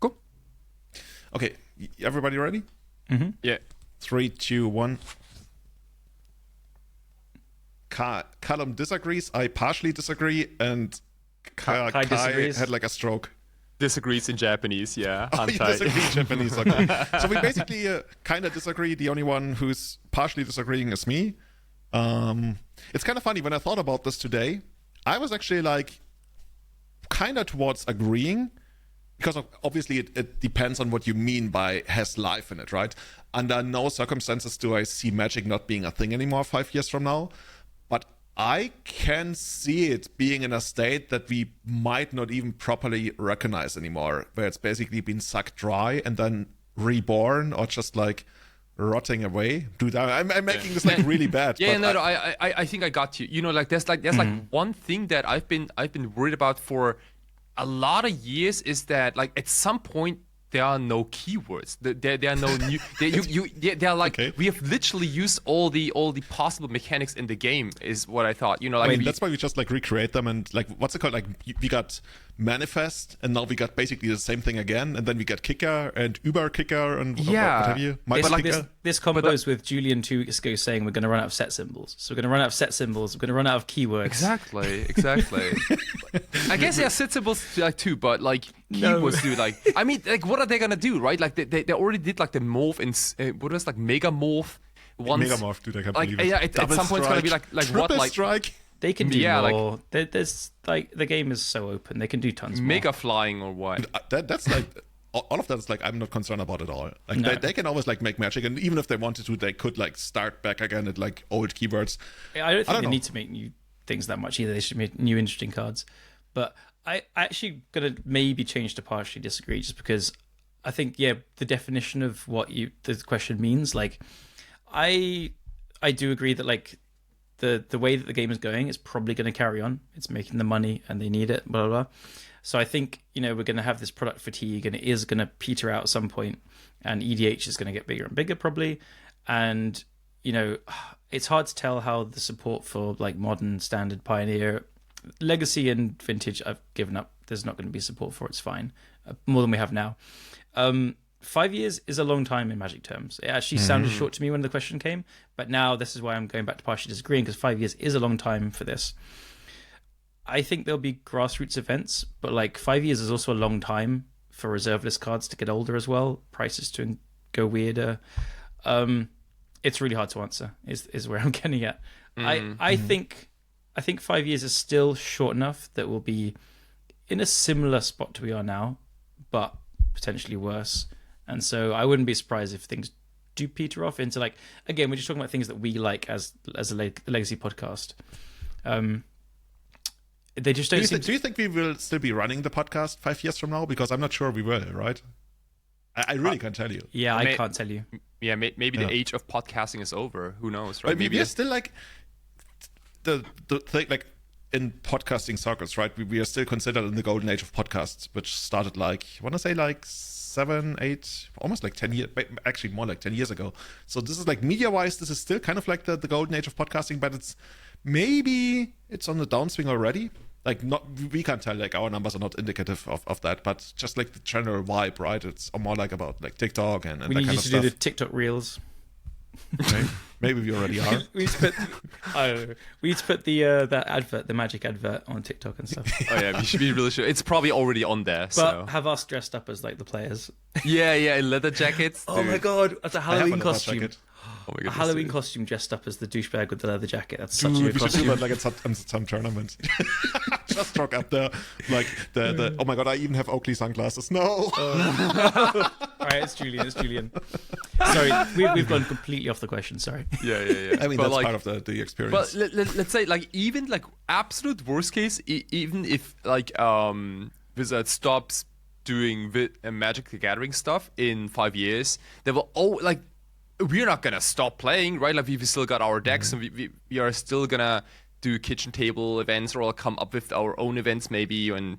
Cool. Okay, everybody ready? Mm-hmm. Yeah. 3, 2, 1. Callum disagrees. I partially disagree, and Kai disagrees. had like a stroke. Disagrees in Japanese, yeah. Oh, you disagree in Japanese, okay. So we basically kind of disagree. The only one who's partially disagreeing is me. It's kind of funny, when I thought about this today, I was actually like kind of towards agreeing, because obviously it depends on what you mean by has life in it, right? Under no circumstances do I see Magic not being a thing anymore 5 years from now. But I can see it being in a state that we might not even properly recognize anymore, where it's basically been sucked dry and then reborn, or just like rotting away. Dude, I'm making this like really bad. Yeah, but I think I got you. You know, like there's like one thing that I've been worried about for a lot of years is that like at some point there are no keywords. There are no new. They are like we have literally used all the possible mechanics in the game. Is what I thought. You know, like that's why we just like recreate them, and like what's it called? Like we got Manifest, and now we got basically the same thing again, and then we got Kicker and Uber Kicker and what have you. This combos with Julian 2 weeks ago saying we're going to run out of set symbols. So we're going to run out of set symbols. We're going to run out of keywords. Exactly. I guess set symbols like too, but like keywords do like. I mean, like what are they gonna do, right? Like they already did like the morph in what was like Mega Morph. Mega Morph, dude, I can't believe it. Yeah, at some point it's gonna be like what like strike. They can do more. There's like the game is so open. They can do tons more. Mega flying or what? That's like all of that is like I'm not concerned about it all. Like they can always like make Magic, and even if they wanted to, they could like start back again at like old keywords. I don't think they need to make new things that much either. They should make new interesting cards. But I actually gonna maybe change to partially disagree, just because I think the definition of what the question means, like I do agree that like the way that the game is going is probably going to carry on. It's making the money and they need it, blah blah blah. So I think we're going to have this product fatigue, and it is going to peter out at some point, and EDH is going to get bigger and bigger probably. And it's hard to tell how the support for like modern, standard, pioneer, legacy, and vintage, I've given up. There's not going to be support for. It's fine, more than we have now. 5 years is a long time in Magic terms. It actually sounded short to me when the question came, but now this is why I'm going back to partially disagreeing, because 5 years is a long time for this. I think there'll be grassroots events, but like 5 years is also a long time for reserve list cards to get older as well, prices to go weirder. It's really hard to answer is where I'm getting at. I think 5 years is still short enough that we'll be in a similar spot to we are now, but potentially worse. And so I wouldn't be surprised if things do peter off into like, again, we're just talking about things that we like as a legacy podcast. They just don't. Do you think we will still be running the podcast 5 years from now? Because I'm not sure we will, right? I really can't tell you. Yeah, I can't tell you. Yeah, maybe the age of podcasting is over. Who knows, right? Maybe we're still like the thing, like in podcasting circles, right? We are still considered in the golden age of podcasts, which started like, I want to say like 7, 8, almost like 10 years, actually more like 10 years ago. So this is like media-wise, this is still kind of like the golden age of podcasting, but it's on the downswing already. Like we can't tell, like our numbers are not indicative of that, but just like the general vibe, right? It's more like about like TikTok and we that need kind you of to stuff. do the TikTok reels. Maybe we already are. We need to put, I don't know. We need to put that advert, the Magic advert, on TikTok and stuff. Oh yeah, we should be really sure. It's probably already on there. But have us dressed up as like the players. Yeah, in leather jackets. Oh my god, that's a Halloween costume. Jacket. Oh my a goodness, Halloween costume dressed up as the douchebag with the leather jacket. That's Dude, such a good we should costume. do that like in some tournament. Just rock up there, like the. Oh my god, I even have Oakley sunglasses. No. All right, it's Julian. Sorry, we've gone completely off the question. Sorry. Yeah. I mean, but that's like, part of the experience. But let's say like even like absolute worst case, even if like Wizard stops doing Magic the Gathering stuff in 5 years, they will like. We're not gonna stop playing, right? Like we've still got our decks, and we are still gonna do kitchen table events, or I'll come up with our own events maybe, and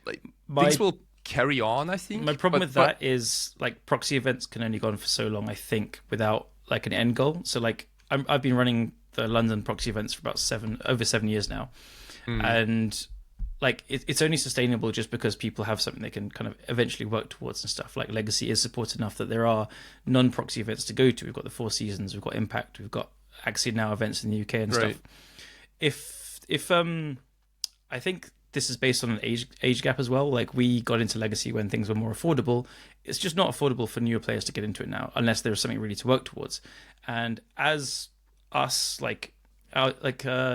like things will carry on. I think my problem with that is like proxy events can only go on for so long. I think without like an end goal. So like I've been running the London proxy events for about over 7 years now, and like it's only sustainable just because people have something they can kind of eventually work towards and stuff. Like Legacy is supported enough that there are non-proxy events to go to. We've got the Four Seasons, we've got Impact, we've got Axie now events in the UK and stuff. If I think this is based on an age gap as well. Like we got into Legacy when things were more affordable. It's just not affordable for newer players to get into it now unless there's something really to work towards. And as us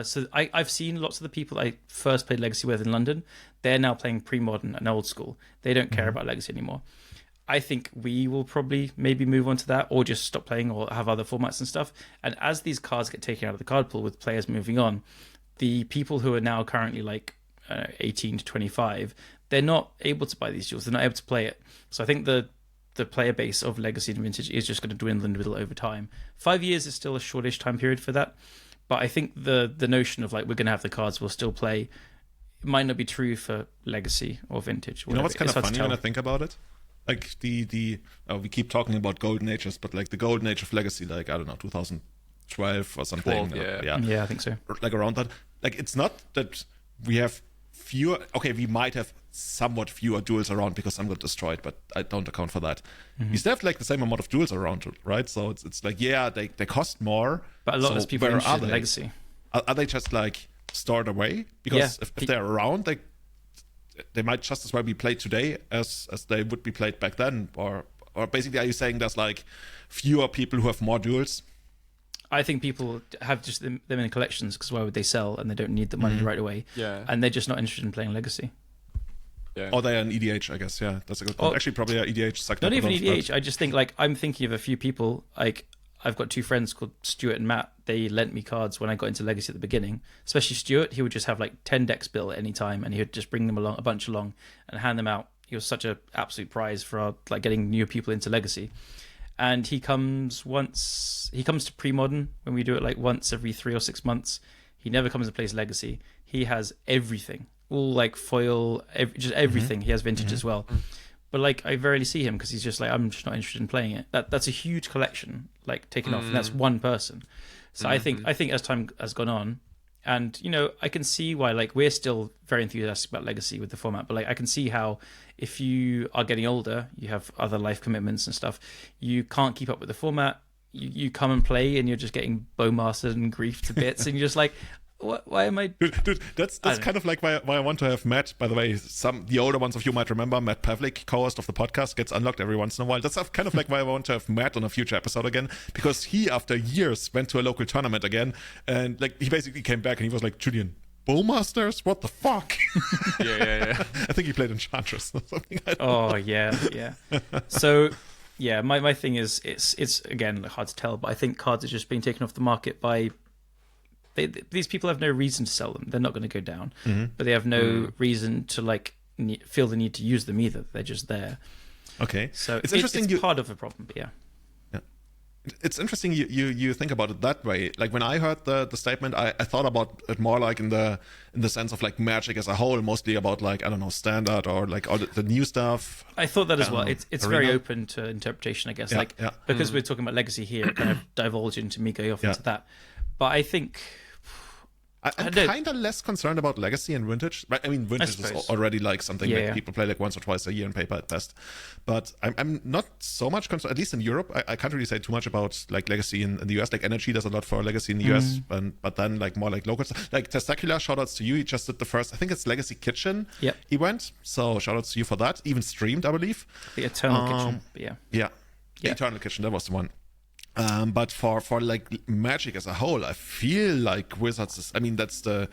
so I've seen lots of the people I first played Legacy with in London. They're now playing pre-modern and old school. They don't care about Legacy anymore. I think we will probably maybe move on to that, or just stop playing, or have other formats and stuff. And as these cards get taken out of the card pool with players moving on, the people who are now currently like 18 to 25, they're not able to buy these jewels. They're not able to play it. So I think the player base of Legacy and Vintage is just going to dwindle and dwindle over time. 5 years is still a shortish time period for that. But I think the notion of like we're going to have the cards we'll still play, it might not be true for Legacy or Vintage. You know what's kind of funny when I think about it? Like we keep talking about golden ages, but like the golden age of Legacy, like I don't know, 2012 or something. 12, yeah, I think so. Like around that. Like it's not that we have fewer. Okay, we might have somewhat fewer duels around because some got destroyed, but I don't account for that. We still have like the same amount of duels around, right? So it's like they cost more, but a lot of people are interested in Legacy. Are they just like stored away? Because if they're around, they might just as well be played today as they would be played back then. Or basically, are you saying there's like fewer people who have more duels? I think people have just them in collections because why would they sell, and they don't need the money right away. Yeah, and they're just not interested in playing Legacy. Or they are an EDH, I guess. Yeah, that's a good point. Actually, probably EDH sucked Not up even a lot, EDH. but- I just think like I'm thinking of a few people. Like I've got two friends called Stuart and Matt. They lent me cards when I got into Legacy at the beginning. Especially Stuart, he would just have like 10 decks built at any time, and he would just bring them along, a bunch along, and hand them out. He was such an absolute prize for our, like getting new people into Legacy. And he comes to pre-modern when we do it like once every 3 or 6 months. He never comes and plays Legacy. He has everything, all like foil, just everything. He has vintage as well. But like I rarely see him because he's just like, I'm just not interested in playing it. That's a huge collection like taken off, and that's one person. So I think as time has gone on, and you know, I can see why like we're still very enthusiastic about Legacy with the format, but like I can see how if you are getting older, you have other life commitments and stuff, you can't keep up with the format. You come and play and you're just getting bowmastered and griefed to bits, and you're just like, why am I? Dude, that's kind of like why I want to have Matt. By the way, the older ones of you might remember Matt Pavlik, co-host of the podcast, gets unlocked every once in a while. That's kind of like why I want to have Matt on a future episode again, because he, after years, went to a local tournament again, and like he basically came back and he was like, Julian, Bowmasters? What the fuck? Yeah. I think he played Enchantress or something. Oh yeah. So yeah, my thing is it's again hard to tell, but I think cards are just being taken off the market by. These people have no reason to sell them. They're not going to go down, but they have no reason to like feel the need to use them either. They're just there. Okay, so it's interesting. It's part of a problem, but yeah. It's interesting you think about it that way. Like when I heard the statement, I thought about it more like in the sense of like Magic as a whole, mostly about like, I don't know, standard or like all the new stuff. I thought that as well. It's very open to interpretation, I guess. Because we're talking about Legacy here, it kind of divulge into me going off into that. But I think I'm kind of less concerned about Legacy and Vintage. I mean, Vintage is already like something like people play like once or twice a year in paper at best. But I'm not so much concerned, at least in Europe. I can't really say too much about like Legacy in the US. Like Energy does a lot for Legacy in the US, but then like more like local stuff. Like Testacular, shoutouts to you. He just did the first, I think it's Legacy Kitchen event. So shoutouts to you for that. Even streamed, I believe. The Eternal Kitchen, but yeah. The Eternal Kitchen, that was the one. But for like Magic as a whole, I feel like Wizards is, I mean, that's the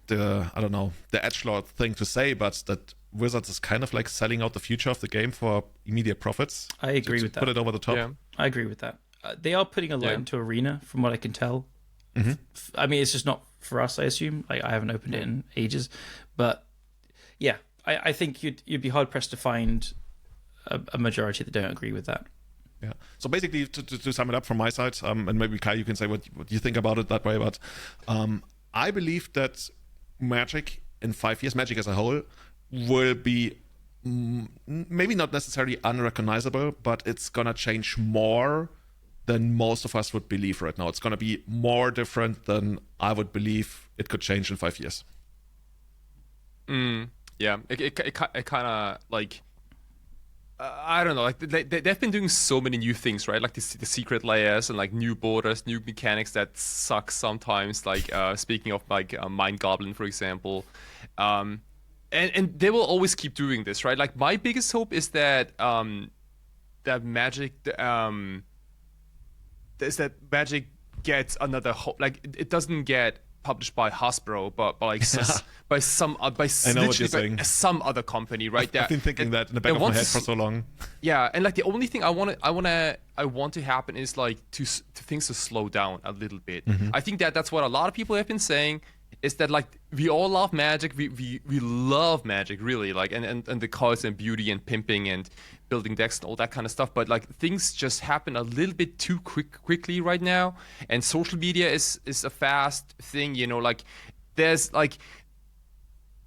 I don't know, the edgelord thing to say, but that Wizards is kind of like selling out the future of the game for immediate profits. I agree with that. Put it over the top. Yeah. I agree with that. They are putting a lot into Arena, from what I can tell. I mean, it's just not for us, I assume. Like, I haven't opened it in ages, but yeah, I think you'd be hard pressed to find a majority that don't agree with that. Yeah. So basically, to sum it up from my side, and maybe Kai, you can say what you think about it that way, but I believe that Magic in 5 years, Magic as a whole, will be maybe not necessarily unrecognizable, but it's gonna change more than most of us would believe right now. It's gonna be more different than I would believe it could change in 5 years. Yeah, it kind of like. I don't know, like they've been doing so many new things, right? Like the secret layers and like new borders, new mechanics that suck sometimes. Like speaking of like Mind Goblin, for example, and they will always keep doing this, right? Like my biggest hope is that that Magic Magic gets another hope. Like it doesn't get published by Hasbro, but by like by some other company, right? I've been thinking that in the back of my head for so long. Yeah, and like the only thing I want to happen is like to things to slow down a little bit. I think that's what a lot of people have been saying, is that like we all love Magic, we love Magic really, like and the colors and beauty and pimping and building decks and all that kind of stuff, but like things just happen a little bit too quickly right now, and social media is a fast thing, you know. Like there's like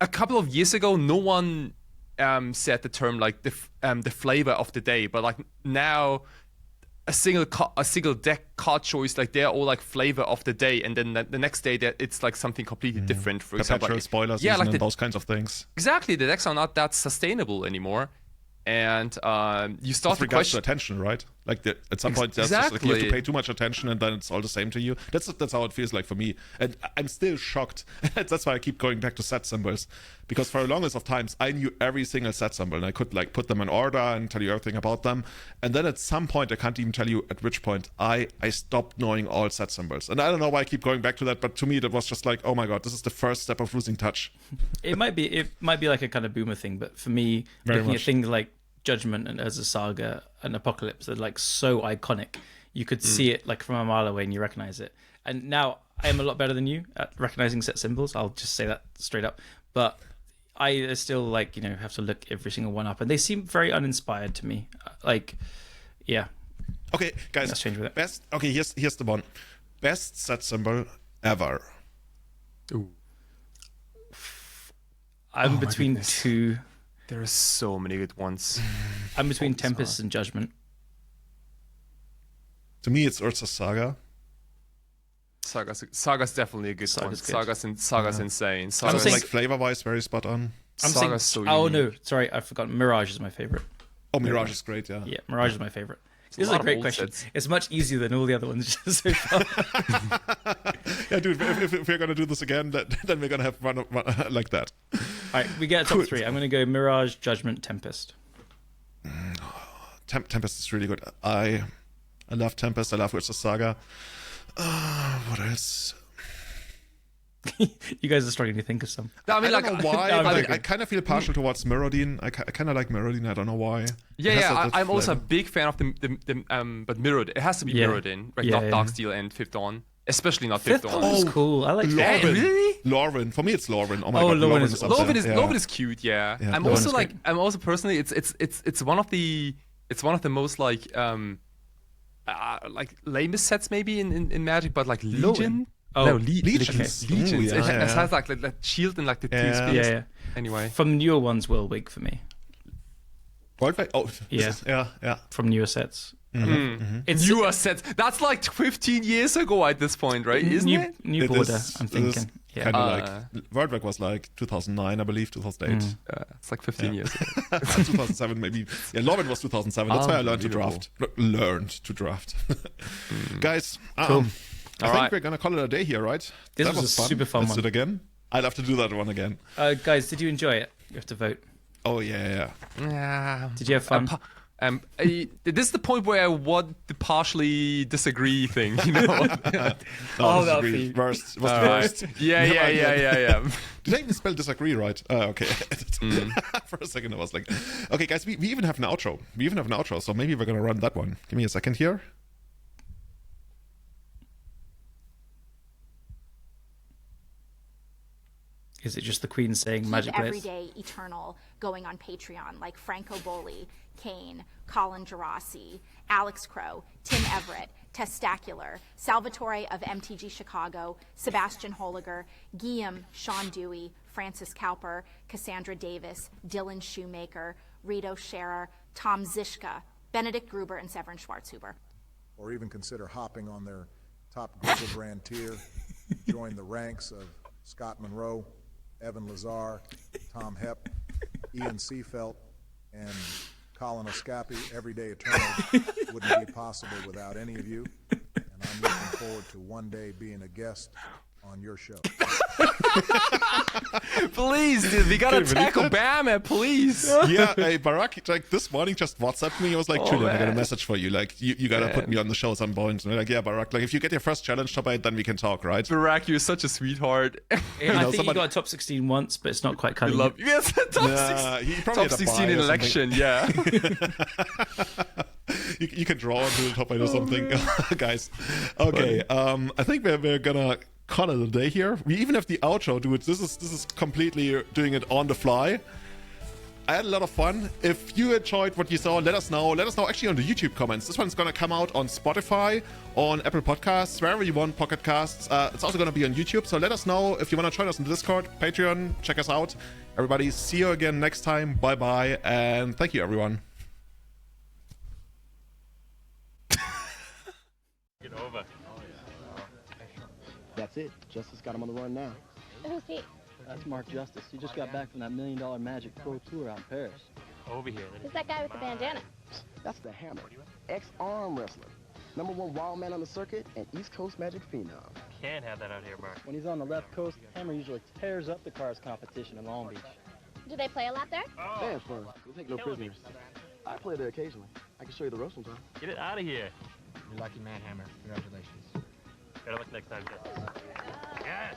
a couple of years ago no one said the term like the flavor of the day, but like now a single deck card choice, like they're all like flavor of the day, and then the next day it's like something completely different. For example, like, spoilers, like those kinds of things. Exactly, the decks are not that sustainable anymore. And you start to question attention, right? Like at some point, there's just, like, you have to Exactly. pay too much attention, and then it's all the same to you. That's how it feels like for me, and I'm still shocked. That's why I keep going back to set symbols, because for the longest of times I knew every single set symbol, and I could like put them in order and tell you everything about them. And then at some point, I can't even tell you at which point I stopped knowing all set symbols, and I don't know why I keep going back to that. But to me, that was just like, oh my god, this is the first step of losing touch. It might be like a kind of boomer thing, but for me, Very looking much. at things like Judgment and Urza Saga and Apocalypse are like so iconic. You could see it like from a mile away and you recognize it. And now I am a lot better than you at recognizing set symbols. I'll just say that straight up. But I still like, have to look every single one up, and they seem very uninspired to me. Like, yeah. Okay, guys. Let's change with it. Best. Okay, here's the one. Best set symbol ever. Ooh. I'm my between goodness. two. There are so many good ones. I'm between Tempest and Judgment. To me, it's Urza Saga. Saga's definitely a good one. Saga's good. Saga's insane. I'm Saga's saying, like, flavor-wise, very spot on. I'm Saga's saying, so oh unique. no, sorry, I forgot. Mirage is my favorite. Oh, Mirage is great, yeah. Yeah, Mirage is my favorite. a This is lot a of great old question. sets. It's much easier than all the other ones so far. Yeah, dude, if we're gonna do this again, then we're gonna have one like that. All right, we get a top three. I'm going to go Mirage, Judgment, Tempest. Tempest is really good. I love Tempest. I love Urza Saga. What else? You guys are struggling to think of some. I mean, I don't know why, No, but I'm I kind of feel partial towards Mirrodin. I kind of like Mirrodin. I don't know why. I'm also a big fan of the but Mirrored. It has to be Mirrored in, like not Darksteel and Fifth Dawn, especially not Fifth Dawn. Dawn is cool. I like that. Lorwyn. Really? Lorwyn. For me, it's Lorwyn. Oh my Oh, god, Lorwyn Lorwyn is is up there. Lorwyn is cute. Yeah. Yeah, I'm Lorwyn also is like great. I'm also personally it's one of the most like lamest sets maybe in Magic, but like Legion. Oh, no, Legions. Okay. Legions. Ooh, It yeah. has like that shield and like the two Yeah. spears. Yeah. Anyway. From newer ones, Will Wig for me. Worldwide? Oh, Yeah. yeah. From newer sets. It's newer sets. That's like 15 years ago at this point, right? Isn't it? New It border, is- I'm it is thinking. Yeah. Kind of like Worldwide was like 2009, I believe, 2008. It's like 15 years ago. 2007 maybe. Yeah, Lorwyn was 2007. That's why I learned to Unbelievable. draft. Learned to draft. Guys, Cool. I think Alright. we're gonna call it a day here, right? This That was a super fun Let's one. do it again. I'd love to do that one again. Guys, did you enjoy it? You have to vote. Oh yeah. Yeah. Did you have fun? This is the point where I want the partially disagree thing, you know? No, Oh, that'll disagree. be- Worst. Was the Alright. worst. Yeah. Did I even spell disagree right? Okay. For a second, I was like, okay, guys, we even have an outro. So maybe we're gonna run that one. Give me a second here. Is it just the Queen saying magic players? Everyday Eternal going on Patreon, like Franco Boli, Kane, Colin Gerasi, Alex Crow, Tim Everett, Testacular, Salvatore of MTG Chicago, Sebastian Holiger, Guillaume, Sean Dewey, Francis Cowper, Cassandra Davis, Dylan Shoemaker, Rito Scherer, Tom Zishka, Benedict Gruber, and Severin Schwartzhuber. Or even consider hopping on their top Google brand tier. Join the ranks of Scott Monroe, Evan Lazar, Tom Hepp, Ian Seafelt, and Colin Oscapi. Everyday Eternal wouldn't be possible without any of you. And I'm looking forward to one day being a guest on your show. Please, dude, we gotta tackle Bama, please. Yeah, hey, Barack, like this morning just WhatsApped me. I was like, Julian, I got a man. message for you. Like, you gotta put me on the show at some point. And I'm like, yeah, Barack, like if you get your first challenge top 8, then we can talk, right? Barack, you're such a sweetheart. I think somebody- you got a top 16 once, but it's not quite cutting Love it. yes, top Nah, he probably top had a 16 buy in or election, yeah. you can draw into the top 8 or something. Guys, okay, I think we're gonna call it a day here. We even have the outro, dude. This is completely doing it on the fly. I had a lot of fun. If you enjoyed what you saw, let us know. Let us know actually on the YouTube comments. This one's gonna come out on Spotify, on Apple Podcasts, wherever you want, Pocket Casts. It's also gonna be on YouTube. So let us know if you wanna join us on Discord, Patreon, check us out. Everybody, see you again next time. Bye bye, and thank you, everyone. Get over. That's it. Justice got him on the run now. Who's he? That's Mark Justice. He just got back from that $1 Million Magic Pro Tour out in Paris. Over here. Who's that guy with the bandana? That's the Hammer, ex-arm wrestler. #1 wild man on the circuit and East Coast Magic phenom. Can't have that out here, Mark. When he's on the left coast, Hammer usually tears up the cars competition in Long Beach. Do they play a lot there? They have fun. We'll take no prisoners. I play there occasionally. I can show you the ropes sometime. Get it out of here. You're lucky man, Hammer. Congratulations. Better luck next time, Justice. Yes!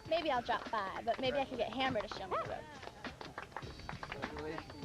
Maybe I'll drop by, but maybe I can get Hammer to show me the ropes. Congratulations.